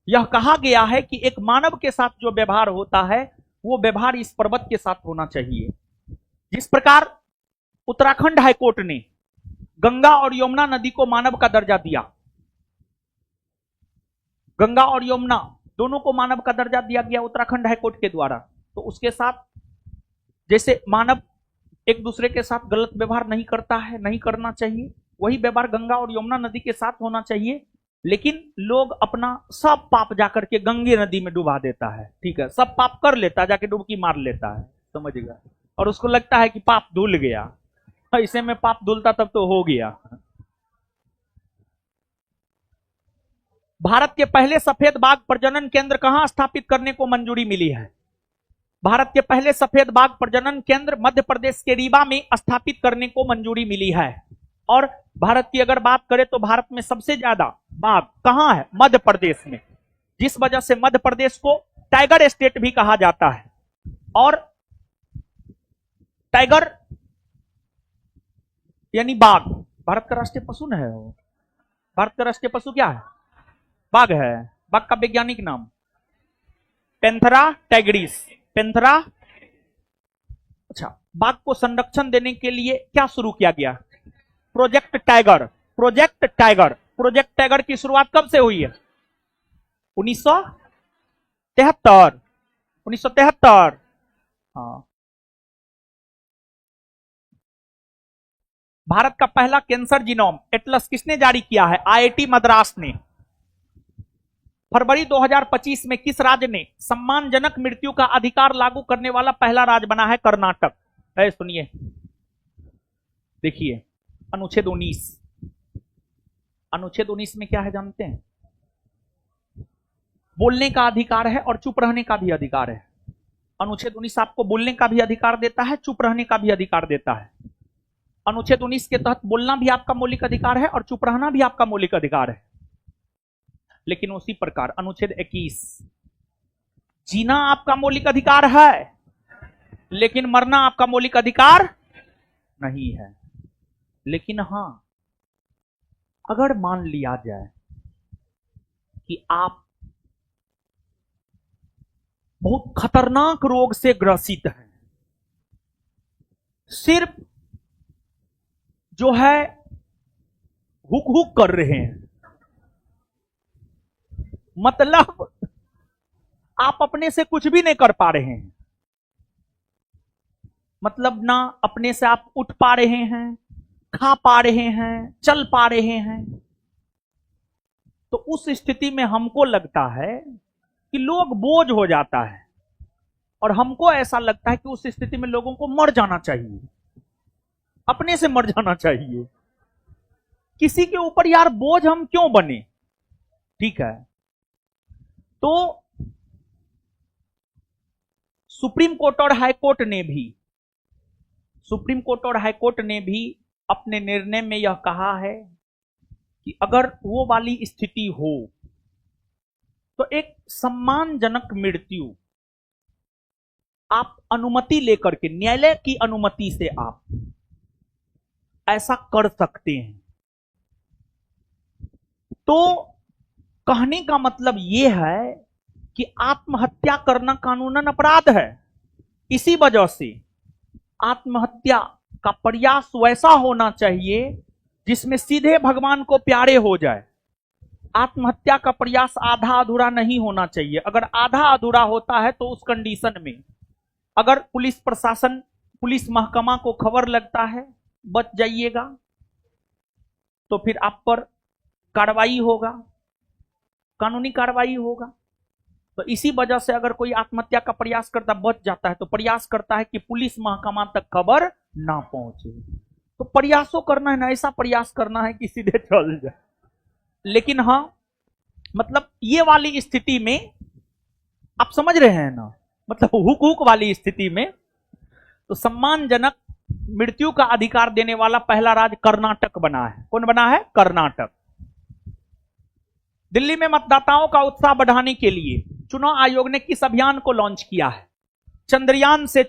यह कहा गया है कि एक मानव के साथ जो व्यवहार होता है, वो व्यवहार इस पर्वत के साथ होना चाहिए। जिस प्रकार उत्तराखंड हाईकोर्ट ने गंगा और यमुना नदी को मानव का दर्जा दिया, गंगा और यमुना दोनों को मानव का दर्जा दिया गया उत्तराखंड हाईकोर्ट के द्वारा, तो उसके साथ जैसे मानव एक दूसरे के साथ गलत व्यवहार नहीं करता है, नहीं करना चाहिए, वही व्यवहार गंगा और यमुना नदी के साथ होना चाहिए। लेकिन लोग अपना सब पाप जाकर के गंगे नदी में डुबा देता है। ठीक है, सब पाप कर लेता है, जाके डुबकी मार लेता है, समझिएगा, और उसको लगता है कि पाप धुल गया। ऐसे में पाप धुलता तब तो हो गया। भारत के पहले सफेद बाघ प्रजनन केंद्र कहां स्थापित करने को मंजूरी मिली है? भारत के पहले सफेद बाघ प्रजनन केंद्र मध्य प्रदेश के रीवा में स्थापित करने को मंजूरी मिली है। और भारत की अगर बात करें तो भारत में सबसे ज्यादा बाघ कहां है? मध्य प्रदेश में, जिस वजह से मध्य प्रदेश को टाइगर स्टेट भी कहा जाता है। और टाइगर यानी बाघ भारत का राष्ट्रीय पशु न है। भारत का राष्ट्रीय पशु क्या है? बाघ है। बाघ का वैज्ञानिक नाम पैंथेरा टाइग्रिस, पैंथेरा। अच्छा, बाघ को संरक्षण देने के लिए क्या शुरू किया गया? Project tiger. Project tiger, project tiger की शुरुआत कब से हुई है? 1973। 1973। हाँ। भारत का पहला कैंसर जीनोम एटलस किसने जारी किया है? आईआईटी मद्रास ने। फरवरी 2025 में किस राज्य ने सम्मानजनक मृत्यु का अधिकार लागू करने वाला पहला राज्य बना है? कर्नाटक है। सुनिए, देखिए, अनुच्छेद 19। अनुच्छेद 19 में क्या है जानते हैं? बोलने का अधिकार है और चुप रहने का भी अधिकार है। अनुच्छेद 19 आपको बोलने का भी अधिकार देता है, चुप रहने का भी अधिकार देता है। अनुच्छेद 19 के तहत बोलना भी आपका मौलिक अधिकार है और चुप रहना भी आपका मौलिक अधिकार है। लेकिन उसी प्रकार अनुच्छेद 21, जीना आपका मौलिक अधिकार है, लेकिन मरना आपका मौलिक अधिकार नहीं है। लेकिन हां, अगर मान लिया जाए कि आप बहुत खतरनाक रोग से ग्रसित हैं, सिर्फ जो है हुक हुक कर रहे हैं, मतलब आप अपने से कुछ भी नहीं कर पा रहे हैं, मतलब ना अपने से आप उठ पा रहे हैं, खा पा रहे हैं, चल पा रहे हैं, तो उस स्थिति में हमको लगता है कि लोग बोझ हो जाता है, और हमको ऐसा लगता है कि उस स्थिति में लोगों को मर जाना चाहिए, अपने से मर जाना चाहिए। किसी के ऊपर यार बोझ हम क्यों बने? ठीक है, तो सुप्रीम कोर्ट और हाई कोर्ट ने भी अपने निर्णय में यह कहा है कि अगर वो वाली स्थिति हो तो एक सम्मानजनक मृत्यु आप अनुमति लेकर के, न्यायालय की अनुमति से आप ऐसा कर सकते हैं। तो कहने का मतलब यह है कि आत्महत्या करना कानूनन अपराध है। इसी वजह से आत्महत्या का प्रयास वैसा होना चाहिए जिसमें सीधे भगवान को प्यारे हो जाए। आत्महत्या का प्रयास आधा अधूरा नहीं होना चाहिए। अगर आधा अधूरा होता है तो उस कंडीशन में अगर पुलिस प्रशासन, पुलिस महकमा को खबर लगता है बच जाइएगा, तो फिर आप पर कार्रवाई होगा, कानूनी कार्रवाई होगा। तो इसी वजह से अगर कोई आत्महत्या का प्रयास करता बच जाता है तो प्रयास करता है कि पुलिस महकमा तक खबर ना पहुंचे। तो प्रयासों करना है ना, ऐसा प्रयास करना है कि सीधे चल जाए। लेकिन हां, मतलब ये वाली स्थिति में आप समझ रहे हैं ना, मतलब हुक हुक वाली स्थिति में तो सम्मानजनक मृत्यु का अधिकार देने वाला पहला राज्य कर्नाटक बना है। कौन बना है? कर्नाटक। दिल्ली में मतदाताओं का उत्साह बढ़ाने के लिए चुनाव आयोग ने किस अभियान को लॉन्च किया है? चंद्रयान से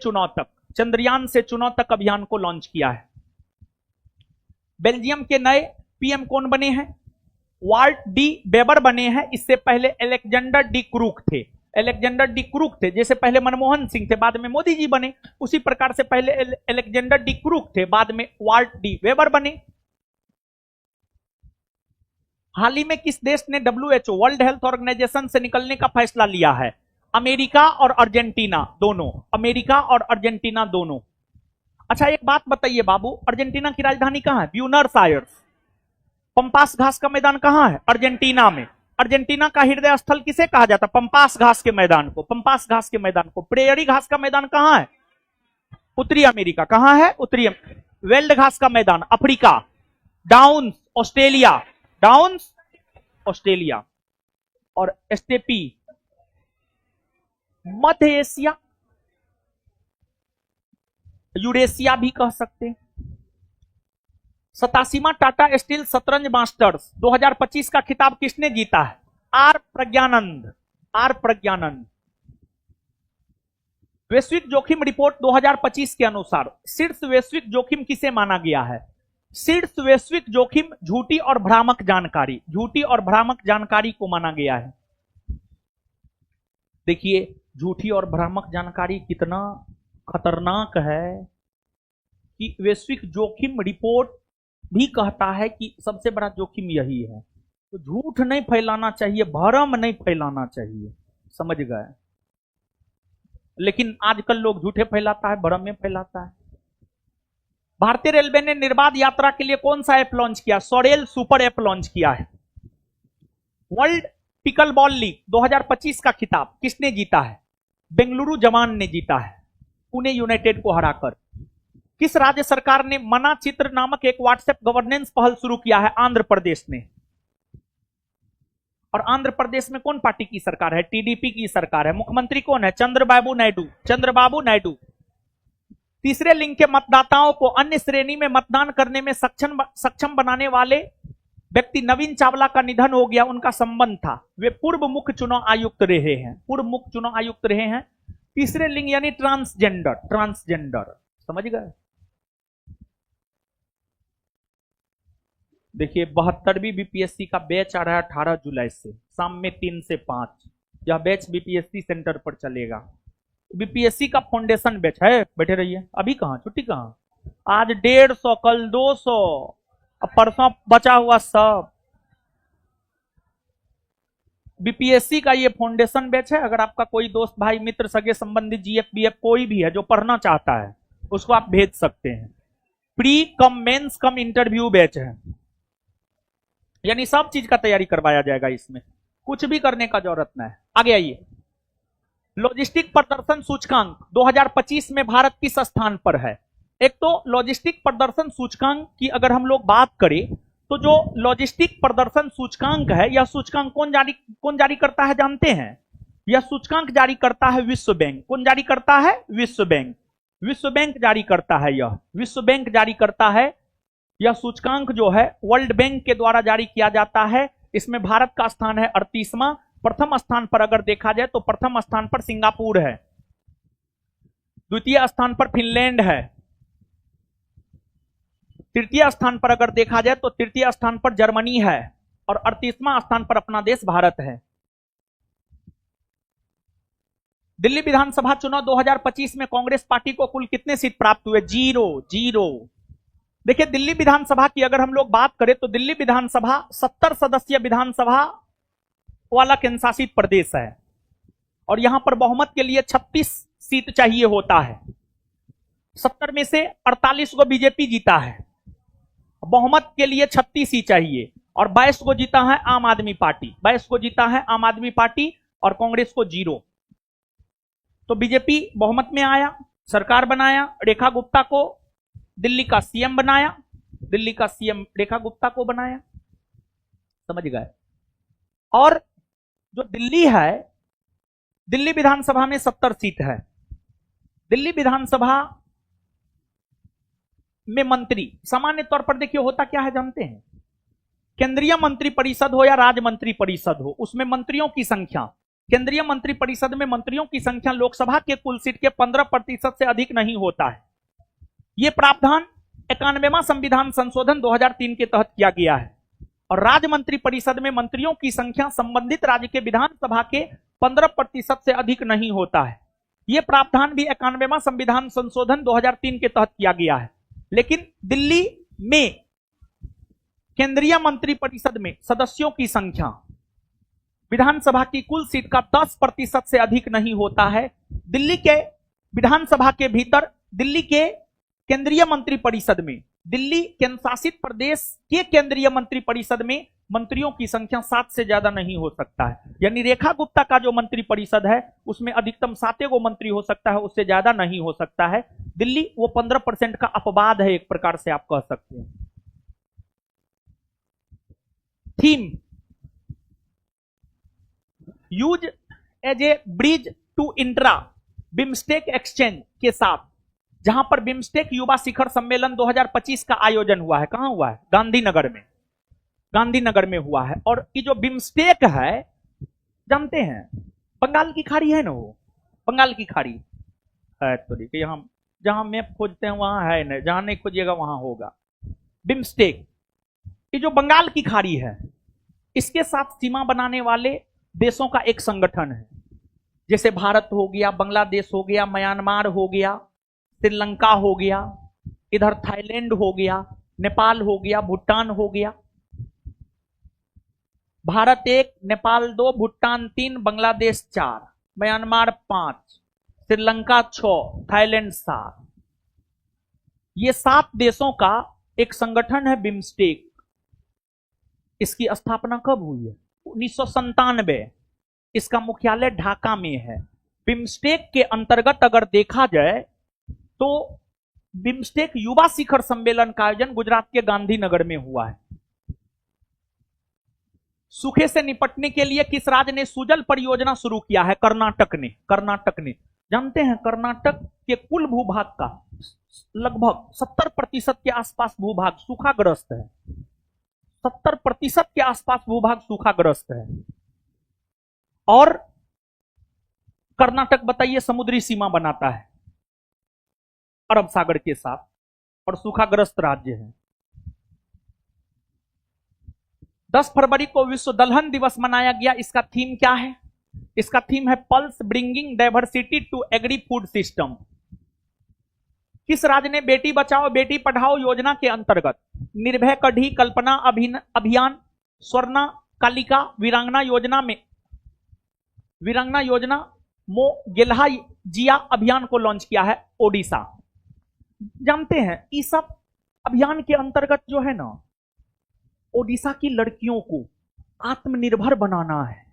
चुनाव तक अभियान को लॉन्च किया है। बेल्जियम के नए पीएम कौन बने हैं? वाल्ट डी वेबर बने हैं। इससे पहले अलेक्जेंडर डी क्रूक थे। जैसे पहले मनमोहन सिंह थे, बाद में मोदी जी बने, उसी प्रकार से पहले अलेक्जेंडर डी क्रूक थे, बाद में वाल्ट डी वेबर बने। हाल ही में किस देश ने WHO, वर्ल्ड हेल्थ ऑर्गेनाइजेशन से निकलने का फैसला लिया है? अमेरिका और अर्जेंटीना दोनों। अच्छा, एक बात बताइए बाबू, अर्जेंटीना की राजधानी कहां है? Buenos Aires. पंपास घास का मैदान कहां है? अर्जेंटीना में। अर्जेंटीना का हृदय स्थल किसे कहा जाता है? पंपास घास के मैदान को। प्रेयरी घास का मैदान कहां है? उत्तरी अमेरिका। कहां है? उत्तरी। वेल्ड घास का मैदान अफ्रीका। Downs Australia. और स्टेपी मध्य एशिया, यूरेशिया भी कह सकते हैं। 87वां टाटा स्टील शतरंज मास्टर्स 2025 का खिताब किसने जीता है? आर प्रज्ञानंद। वैश्विक जोखिम रिपोर्ट 2025 के अनुसार शीर्ष वैश्विक जोखिम किसे माना गया है? शीर्ष वैश्विक जोखिम झूठी और भ्रामक जानकारी को माना गया है। देखिए, झूठी और भ्रामक जानकारी कितना खतरनाक है कि वैश्विक जोखिम रिपोर्ट भी कहता है कि सबसे बड़ा जोखिम यही है। तो झूठ नहीं फैलाना चाहिए, भ्रम नहीं फैलाना चाहिए, समझ गए? लेकिन आजकल लोग झूठे फैलाता है, भ्रम में फैलाता है। भारतीय रेलवे ने निर्बाध यात्रा के लिए कौन सा ऐप लॉन्च किया? सोरेल सुपर ऐप लॉन्च किया है। वर्ल्ड पिकल बॉल लीग 2025 का खिताब किसने जीता है? बेंगलुरु जवान ने जीता है, पुणे यूनाइटेड को हराकर। किस राज्य सरकार ने मना चित्र नामक एक व्हाट्सएप गवर्नेंस पहल शुरू किया है? आंध्र प्रदेश ने। और आंध्र प्रदेश में कौन पार्टी की सरकार है? टीडीपी की सरकार है। मुख्यमंत्री कौन है? चंद्रबाबू नायडू, चंद्रबाबू नायडू। तीसरे लिंग के मतदाताओं को अन्य श्रेणी में मतदान करने में सक्षम बनाने वाले व्यक्ति नवीन चावला का निधन हो गया, उनका संबंध था, वे पूर्व मुख्य चुनाव आयुक्त रहे हैं, पूर्व मुख्य चुनाव आयुक्त रहे हैं। तीसरे लिंग यानी ट्रांसजेंडर, ट्रांसजेंडर, समझ गए? देखिए 72वीं बीपीएससी का बैच आ रहा है 18 जुलाई से, शाम में 3 से 5। यह बैच बीपीएससी सेंटर पर चलेगा। बीपीएससी का फाउंडेशन बैच है, बैठे रहिए। अभी कहां छुट्टी, कहां? आज 150, कल 200, अब परसों बचा हुआ सब। बीपीएससी का ये फाउंडेशन बैच है। अगर आपका कोई दोस्त भाई मित्र सगे संबंधी जीएफ बीएफ कोई भी है जो पढ़ना चाहता है, उसको आप भेज सकते हैं। प्री कम मेंस कम इंटरव्यू बैच है, यानी सब चीज का तैयारी करवाया जाएगा इसमें, कुछ भी करने का जरूरत नहीं है। आगे आइए। लॉजिस्टिक प्रदर्शन सूचकांक 2025 में भारत किस स्थान पर है? एक तो लॉजिस्टिक प्रदर्शन सूचकांक की अगर हम लोग बात करें तो जो लॉजिस्टिक प्रदर्शन सूचकांक है, यह सूचकांक कौन जारी करता है जानते हैं? यह सूचकांक जारी करता है विश्व बैंक। कौन जारी करता है? विश्व बैंक। विश्व बैंक जारी करता है, यह विश्व बैंक जारी करता है। यह सूचकांक जो है वर्ल्ड बैंक के द्वारा जारी किया जाता है। इसमें भारत का स्थान है 38वां। प्रथम स्थान पर अगर देखा जाए तो प्रथम स्थान पर सिंगापुर है, द्वितीय स्थान पर फिनलैंड है, तृतीय स्थान पर अगर देखा जाए तो तृतीय स्थान पर जर्मनी है, और 38वां स्थान पर अपना देश भारत है। दिल्ली विधानसभा चुनाव 2025 में कांग्रेस पार्टी को कुल कितने सीट प्राप्त हुए? 0। देखिए दिल्ली विधानसभा की अगर हम लोग बात करें तो दिल्ली विधानसभा 70 सदस्यीय विधानसभा वाला केंद्र शासित प्रदेश है, और यहां पर बहुमत के लिए 36 सीट चाहिए होता है। 70 में से 48 को बीजेपी जीता है, बहुमत के लिए 36 ही चाहिए, और 22 को जीता है आम आदमी पार्टी, 22 को जीता है आम आदमी पार्टी, और कांग्रेस को 0। तो बीजेपी बहुमत में आया, सरकार बनाया, रेखा गुप्ता को दिल्ली का सीएम बनाया, दिल्ली का सीएम रेखा गुप्ता को बनाया, समझ गए? और जो दिल्ली है, दिल्ली विधानसभा में 70 सीट है। दिल्ली विधानसभा में मंत्री सामान्य तौर पर देखिए होता क्या है जानते हैं? केंद्रीय मंत्री परिषद हो या राज्य मंत्री परिषद हो, उसमें मंत्रियों की संख्या, केंद्रीय मंत्री परिषद में मंत्रियों की संख्या लोकसभा के कुल सीट के 15% से अधिक नहीं होता है। यह प्रावधान 91वां संविधान संशोधन 2003 के तहत किया गया है। और राज्य मंत्री परिषद में मंत्रियों की संख्या संबंधित राज्य के विधानसभा के 15% से अधिक नहीं होता है। यह प्रावधान भी 91वां संविधान संशोधन 2003 के तहत किया गया है। लेकिन दिल्ली में केंद्रीय मंत्री परिषद में सदस्यों की संख्या विधानसभा की कुल सीट का 10% से अधिक नहीं होता है। दिल्ली के विधानसभा के भीतर दिल्ली के केंद्रीय मंत्री परिषद में, दिल्ली केंद्र शासित प्रदेश के केंद्रीय मंत्री परिषद में मंत्रियों की संख्या 7 से ज्यादा नहीं हो सकता है। यानी रेखा गुप्ता का जो मंत्री परिषद है उसमें अधिकतम 7 गो मंत्री हो सकता है, उससे ज्यादा नहीं हो सकता है। दिल्ली वो 15% का अपवाद है, एक प्रकार से आप कह सकते हैं। Theme use as a bridge to intra BIMSTEC exchange के साथ, जहां पर बिम्स्टेक युवा शिखर सम्मेलन 2025 का आयोजन हुआ है। कहां हुआ है? गांधीनगर में, गांधीनगर में हुआ है। और ये जो बिम्स्टेक है जानते हैं, बंगाल की खाड़ी है ना, वो बंगाल की खाड़ी है। तो देखिए हम जहां मैप खोजते हैं वहां है ना, जहां नहीं खोजिएगा वहां होगा। बिम्स्टेक ये जो बंगाल की खाड़ी है, इसके साथ सीमा बनाने वाले देशों का एक संगठन है। जैसे भारत हो गया, बांग्लादेश हो गया, म्यांमार हो गया, श्रीलंका हो गया, इधर थाईलैंड हो गया, नेपाल हो गया, भूटान हो गया। Bharat 1, Nepal 2, Bhutan 3, Bangladesh 4, Myanmar 5, Sri Lanka 6, Thailand 7। ये 7 देशों का एक संगठन है बिम्स्टेक। इसकी स्थापना कब हुई है? 1997। इसका मुख्यालय ढाका में है। बिम्स्टेक के अंतर्गत अगर देखा जाए तो बिम्स्टेक युवा शिखर सम्मेलन का आयोजन गुजरात के गांधीनगर में हुआ है। सूखे से निपटने के लिए किस राज्य ने सुजल परियोजना शुरू किया है? कर्नाटक ने। जानते हैं कर्नाटक के कुल भूभाग का लगभग 70% के आसपास भूभाग सूखाग्रस्त है। 70% के आसपास भूभाग सूखाग्रस्त है। और कर्नाटक बताइए समुद्री सीमा बनाता है अरब सागर के साथ और सूखाग्रस्त राज्य है। 10 फरवरी को विश्व दलहन दिवस मनाया गया। इसका थीम क्या है? इसका थीम है pulse bringing diversity to agri food system. किस राज्य ने बेटी बचाओ बेटी पढ़ाओ योजना के अंतर्गत निर्भय कढ़ी कल्पना अभियान स्वर्णा कालिका वीरांगना योजना मो गेल्हा जिया अभियान को लॉन्च किया है? ओडिशा। जानते हैं इस सब अभियान के अंतर्गत जो है ना, ओडिशा की लड़कियों को आत्मनिर्भर बनाना है,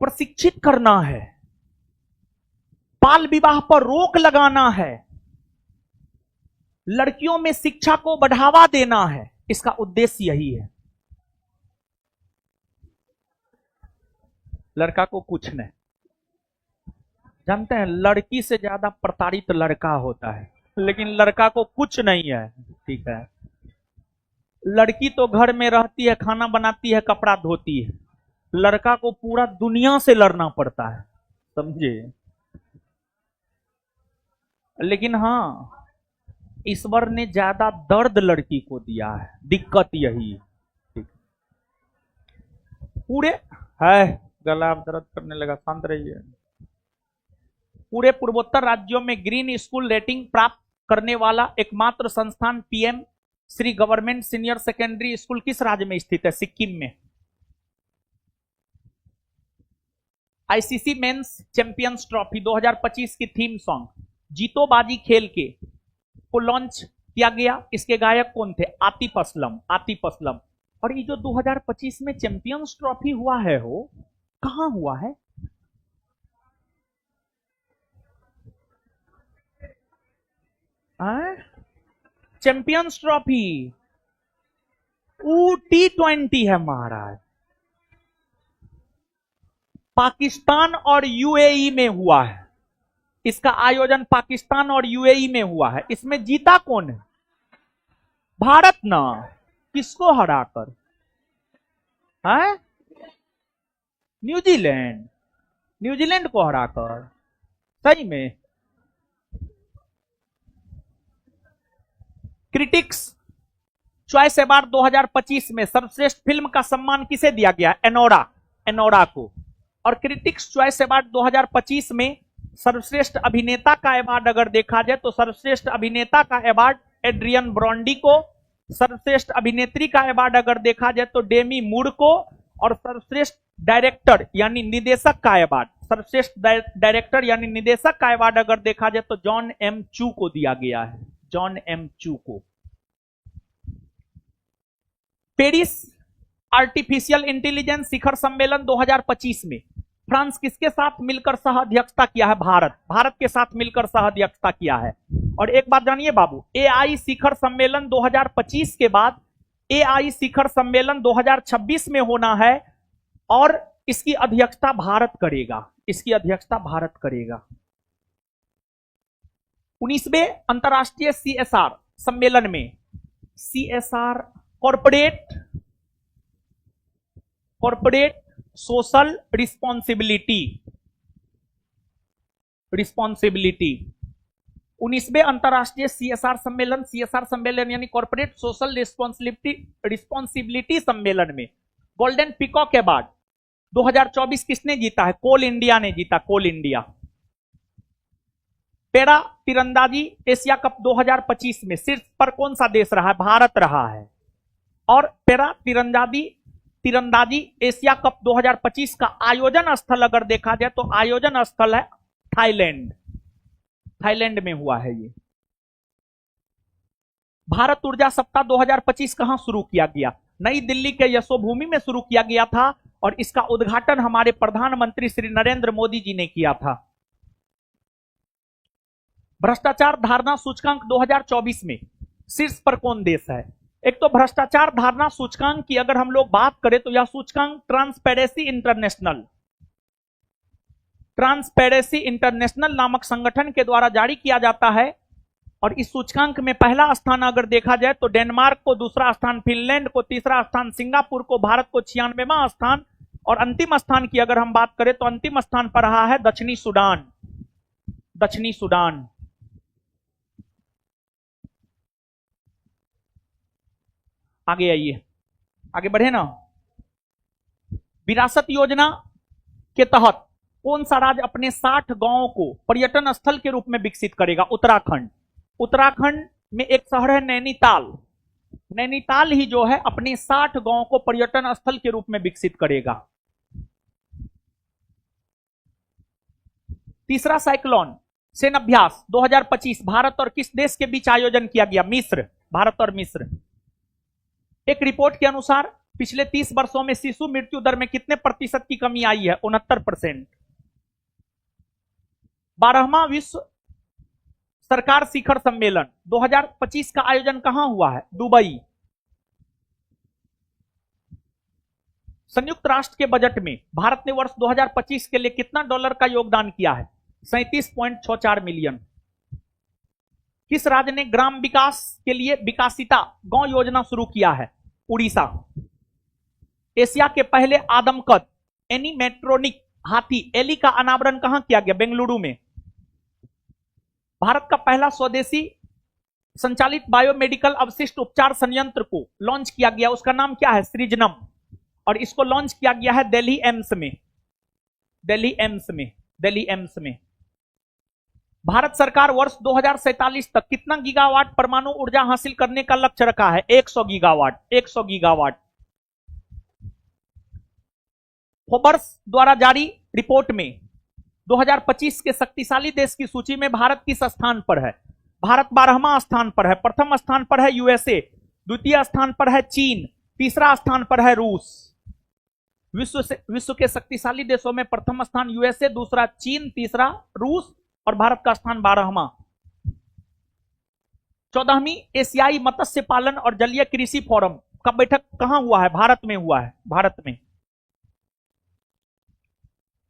प्रशिक्षित करना है, बाल विवाह पर रोक लगाना है, लड़कियों में शिक्षा को बढ़ावा देना है। इसका उद्देश्य यही है। लड़का को कुछ नहीं। जानते हैं लड़की से ज्यादा प्रताड़ित लड़का होता है, लेकिन लड़का को कुछ नहीं है। ठीक है, लड़की तो घर में रहती है, खाना बनाती है, कपड़ा धोती है। लड़का को पूरा दुनिया से लड़ना पड़ता है, समझे? लेकिन हाँ, ईश्वर ने ज्यादा दर्द लड़की को दिया है। दिक्कत यही है। पूरे है गला दर्द करने लगा, शांत रहिए। पूरे पूर्वोत्तर राज्यों में ग्रीन स्कूल रेटिंग प्राप्त करने वाला एकमात्र संस्थान PM Shri government senior secondary school किस राज्य में स्थित है? सिक्किम में। आईसीसी मेंस चैंपियंस ट्रॉफी 2025 की थीम सॉन्ग जीतो बाजी खेल के को लॉन्च किया गया। इसके गायक कौन थे? आतिफ असलम। और ये जो 2025 में चैंपियंस ट्रॉफी हुआ है वो कहां हुआ है? चैंपियंस ट्रॉफी T20 है महाराज। पाकिस्तान और यूएई में हुआ है। इसका आयोजन पाकिस्तान और यूएई में हुआ है। इसमें जीता कौन है? भारत ना। किसको हराकर? है न्यूजीलैंड को हराकर। सही में। क्रिटिक्स चॉइस अवार्ड 2025 में सर्वश्रेष्ठ फिल्म का सम्मान किसे दिया गया? एनोरा को। और क्रिटिक्स चॉइस अवार्ड 2025 में सर्वश्रेष्ठ अभिनेता का अवार्ड अगर देखा जाए तो सर्वश्रेष्ठ अभिनेता का अवार्ड एड्रियन ब्रॉन्डी को, सर्वश्रेष्ठ अभिनेत्री का अवार्ड अगर देखा जाए तो डेमी मूर को, और सर्वश्रेष्ठ डायरेक्टर यानी निदेशक का अवार्ड, सर्वश्रेष्ठ डायरेक्टर यानी निदेशक का अवार्ड अगर देखा जाए तो जॉन एम चू को दिया गया है। जॉन एम चू को। पेरिस आर्टिफिशियल इंटेलिजेंस शिखर सम्मेलन 2025 में फ्रांस किसके साथ मिलकर सह अध्यक्षता किया है? भारत के साथ मिलकर सह अध्यक्षता किया है। और एक बात जानिए बाबू, एआई शिखर सम्मेलन 2025 के बाद एआई शिखर सम्मेलन 2026 में होना है और इसकी अध्यक्षता भारत करेगा। 19वें अंतरराष्ट्रीय सीएसआर सम्मेलन में सीएसआर कॉर्पोरेट सोशल रिस्पॉन्सिबिलिटी 19वें अंतरराष्ट्रीय सीएसआर सम्मेलन यानी कॉर्पोरेट सोशल रिस्पॉन्सिबिलिटी सम्मेलन में गोल्डन पीकॉक अवार्ड 2024 किसने जीता है? कोल इंडिया ने जीता। कोल इंडिया। पैरा तीरंदाजी एशिया कप 2025 में शीर्ष पर कौन सा देश रहा है? भारत रहा है। और पैरा तीरंदाजी एशिया कप 2025 का आयोजन स्थल अगर देखा जाए तो आयोजन स्थल है थाईलैंड में हुआ है ये। भारत ऊर्जा सप्ताह 2025 कहां शुरू किया गया? नई दिल्ली के यशोभूमि में शुरू किया गया था और इसका उद्घाटन हमारे प्रधानमंत्री श्री नरेंद्र मोदी जी ने किया था। भ्रष्टाचार धारणा सूचकांक 2024 में शीर्ष पर कौन देश है? एक तो भ्रष्टाचार धारणा सूचकांक की अगर हम लोग बात करें तो यह सूचकांक ट्रांसपेरेंसी इंटरनेशनल नामक संगठन के द्वारा जारी किया जाता है। और इस सूचकांक में पहला स्थान अगर देखा जाए तो डेनमार्क को, दूसरा स्थान फिनलैंड को, तीसरा स्थान सिंगापुर को, भारत को 96वां स्थान, और अंतिम स्थान की अगर हम बात करें तो अंतिम स्थान पर रहा है दक्षिणी सूडान। दक्षिणी सूडान। आगे आइए, आगे बढ़े ना। विरासत योजना के तहत कौन सा राज्य अपने 60 गांवों को पर्यटन स्थल के रूप में विकसित करेगा? उत्तराखंड। उत्तराखंड में एक शहर है नैनीताल। नैनीताल ही जो है अपने 60 गांवों को पर्यटन स्थल के रूप में विकसित करेगा। तीसरा साइक्लोन सेना अभ्यास 2025 भारत और किस देश के बीच आयोजन किया गया? मिस्र। भारत और मिस्र। एक रिपोर्ट के अनुसार पिछले 30 वर्षों में शिशु मृत्यु दर में कितने प्रतिशत की कमी आई है? 69%। 12वां विश्व सरकार शिखर सम्मेलन 2025 का आयोजन कहां हुआ है? दुबई। संयुक्त राष्ट्र के बजट में भारत ने वर्ष 2025 के लिए कितना डॉलर का योगदान किया है? 37.64 मिलियन। किस राज्य ने ग्राम विकास के लिए विकासिता गांव योजना शुरू किया है? उड़ीसा। एशिया के पहले आदमकद एनिमेट्रोनिक हाथी एली का अनावरण कहां किया गया? बेंगलुरु में। भारत का पहला स्वदेशी संचालित बायोमेडिकल अवशिष्ट उपचार संयंत्र को लॉन्च किया गया, उसका नाम क्या है? सृजनम। और इसको लॉन्च किया गया है दिल्ली एम्स में। दिल्ली एम्स में। भारत सरकार वर्ष 2047 तक कितना गीगावाट परमाणु ऊर्जा हासिल करने का लक्ष्य रखा है? 100 गीगावाट। 100 गीगावाट। फोबर्स द्वारा जारी रिपोर्ट में 2025 के शक्तिशाली देश की सूची में भारत किस स्थान पर है? भारत 12वां स्थान पर है। प्रथम स्थान पर है यूएसए, द्वितीय स्थान पर है चीन, तीसरा स्थान पर है रूस। विश्व के शक्तिशाली देशों में प्रथम स्थान यूएसए, दूसरा चीन, तीसरा रूस और भारत का स्थान 12वां। 14वीं एशियाई मत्स्य पालन और जलीय कृषि फोरम का बैठक कहां हुआ है? भारत में हुआ है। भारत में।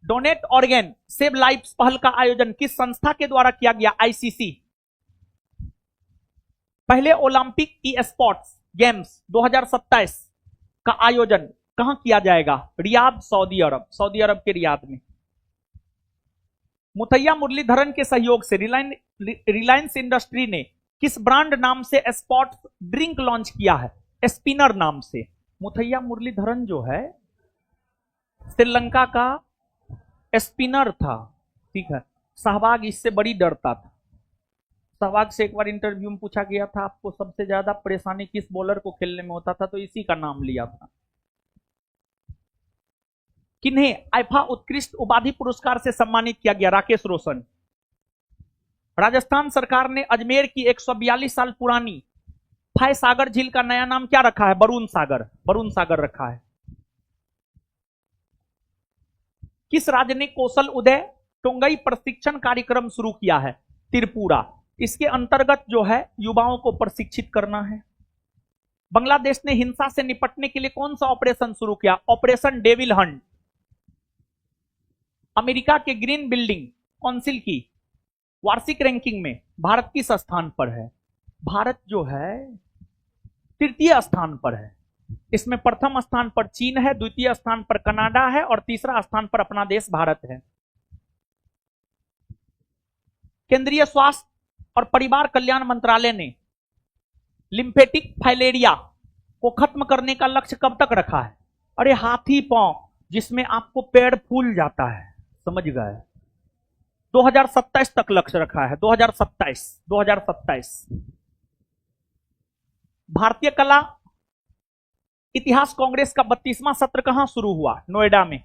डोनेट ऑर्गेन सेव लाइफ्स पहल का आयोजन किस संस्था के द्वारा किया गया? आईसीसी। पहले ओलंपिक ई स्पोर्ट्स गेम्स 2027 का आयोजन कहां किया जाएगा? रियाद, सऊदी अरब। सऊदी अरब के रियाद में। मुथैया मुरलीधरन के सहयोग से रिलायंस इंडस्ट्री ने किस ब्रांड नाम से स्पोर्ट्स ड्रिंक लॉन्च किया है? स्पिनर नाम से। मुथैया मुरलीधरन जो है श्रीलंका का स्पिनर था, ठीक है। सहवाग इससे बड़ी डरता था। सहवाग से एक बार इंटरव्यू में पूछा गया था आपको सबसे ज्यादा परेशानी किस बॉलर को खेलने में होता था, तो इसी का नाम लिया था। किन्हें आईफा उत्कृष्ट उपाधि पुरस्कार से सम्मानित किया गया? राकेश रोशन। राजस्थान सरकार ने अजमेर की 142 साल पुरानी फय सागर झील का नया नाम क्या रखा है? बरून सागर। बरून सागर रखा है। किस राज्य ने कौशल उदय टोंगई प्रशिक्षण कार्यक्रम शुरू किया है? त्रिपुरा। इसके अंतर्गत जो है युवाओं को प्रशिक्षित करना है। बांग्लादेश ने हिंसा से निपटने के लिए कौन सा ऑपरेशन शुरू किया? Operation devil Hunt. अमेरिका के ग्रीन बिल्डिंग काउंसिल की वार्षिक रैंकिंग में भारत किस स्थान पर है? भारत जो है तृतीय स्थान पर है। इसमें प्रथम स्थान पर चीन है, द्वितीय स्थान पर कनाडा है और तीसरा स्थान पर अपना देश भारत है। केंद्रीय स्वास्थ्य और परिवार कल्याण मंत्रालय ने लिम्फेटिक फाइलेरिया को खत्म करने का लक्ष्य कब तक रखा है? अरे हाथी पांव जिसमें आपको पेड़ फूल जाता है, समझ गए? 2027 तक लक्ष्य रखा है। 2027। भारतीय कला इतिहास कांग्रेस का 32वां सत्र कहां शुरू हुआ? नोएडा में।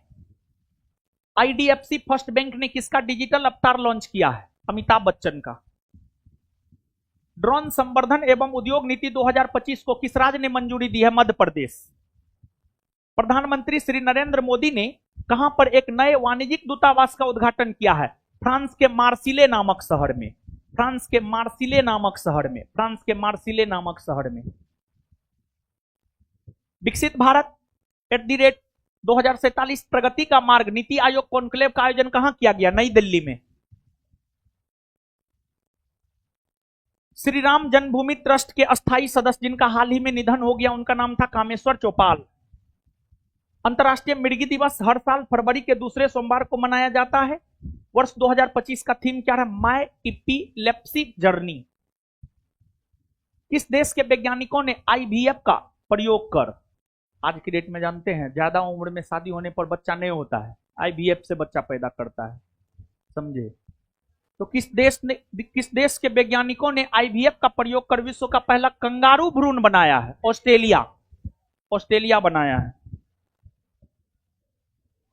आईडीएफसी फर्स्ट बैंक ने किसका डिजिटल अवतार लॉन्च किया है? अमिताभ बच्चन का। ड्रोन संवर्धन एवं उद्योग नीति 2025 को किस राज्य ने मंजूरी दी है? मध्य प्रदेश। प्रधानमंत्री श्री नरेंद्र मोदी ने कहां पर एक नए वाणिज्यिक दूतावास का उद्घाटन किया है? फ्रांस के मार्सिले नामक शहर में। फ्रांस के मार्सिले नामक शहर में। विकसित भारत @2047 प्रगति का मार्ग नीति आयोग कॉन्क्लेव का आयोजन कहां किया गया? नई दिल्ली में। श्री राम जन्मभूमि ट्रस्ट के अस्थायी सदस्य जिनका हाल ही में निधन हो गया, उनका नाम था कामेश्वर चौपाल। अंतर्राष्ट्रीय मृगी दिवस हर साल फरवरी के दूसरे सोमवार को मनाया जाता है। वर्ष 2025 का थीम क्या है? My epilepsy journey. किस देश के वैज्ञानिकों ने आईवीएफ का प्रयोग कर, आज की डेट में जानते हैं ज्यादा उम्र में शादी होने पर बच्चा नहीं होता है, आईवीएफ से बच्चा पैदा करता है, समझे? तो किस देश के वैज्ञानिकों ने आईवीएफ का प्रयोग कर विश्व का पहला कंगारू भ्रूण बनाया है? ऑस्ट्रेलिया बनाया है।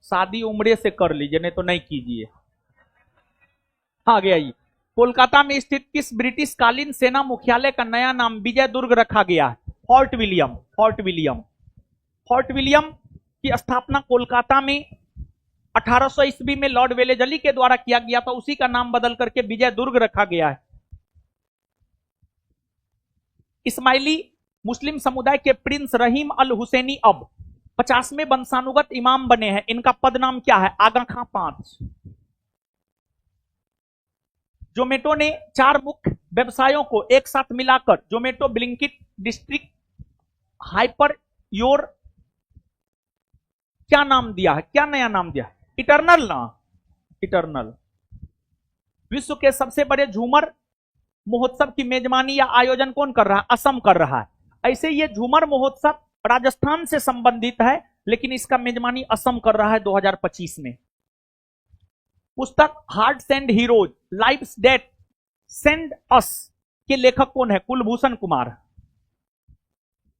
शादी उम्र से कर लीजिए, नहीं तो नहीं कीजिए। आगे आइए। कोलकाता में स्थित किस ब्रिटिश कालीन सेना मुख्यालय का नया नाम विजय दुर्ग रखा गया है? फोर्ट विलियम की स्थापना कोलकाता में 1800 ईस्वी में लॉर्ड वेलेजली के द्वारा किया गया था, उसी का नाम बदल करके विजय दुर्ग रखा गया है। इस्माइली मुस्लिम समुदाय के प्रिंस रहीम अल हुसैनी अब 50वें वंशानुगत इमाम बने हैं, इनका पद नाम क्या है? आगा खां 5। जोमेटो ने 4 मुख्य व्यवसायों को एक साथ मिलाकर Zomato, Blinkit, district, hyper your क्या नाम दिया है? क्या नया नाम दिया है? इटर्नल। विश्व के सबसे बड़े झूमर महोत्सव की मेजबानी या आयोजन कौन कर रहा है? असम कर रहा है। ऐसे ये झूमर महोत्सव राजस्थान से संबंधित है, लेकिन इसका मेजबानी असम कर रहा है 2025 में। पुस्तक hearts and heroes lives that send us के लेखक कौन है? कुलभूषण कुमार।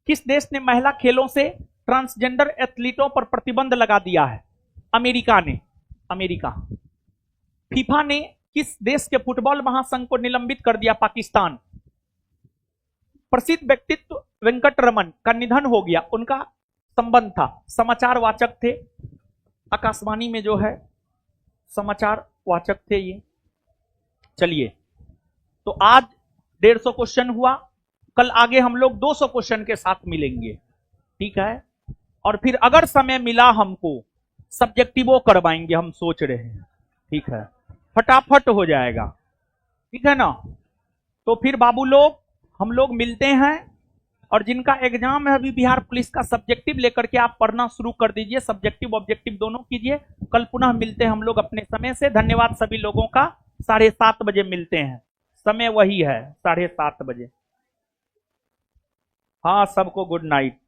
किस देश ने महिला खेलों से ट्रांसजेंडर एथलीटों पर प्रतिबंध लगा दिया है? अमेरिका। फीफा ने किस देश के फुटबॉल महासंघ को निलंबित कर दिया? पाकिस्तान। प्रसिद्ध व्यक्तित्व वेंकटरमन का निधन हो गया, उनका संबंध था, समाचार वाचक थे, आकाशवाणी में जो है समाचार वाचक थे ये। चलिए, तो आज 150 क्वेश्चन हुआ, कल आगे हम लोग 200 क्वेश्चन के साथ मिलेंगे, ठीक है? और फिर अगर समय मिला हमको सब्जेक्टिवो करवाएंगे, हम सोच रहे हैं, ठीक है? फटाफट हो जाएगा, ठीक है ना? तो फिर बाबू लोग हम लोग मिलते हैं, और जिनका एग्जाम है अभी बिहार पुलिस का, सब्जेक्टिव लेकर के आप पढ़ना शुरू कर दीजिए, सब्जेक्टिव ऑब्जेक्टिव दोनों कीजिए। कल पुनः मिलते हैं हम लोग अपने समय से। धन्यवाद सभी लोगों का। 7:30 बजे मिलते हैं, समय वही है 7:30 बजे। हाँ, सबको गुड नाइट।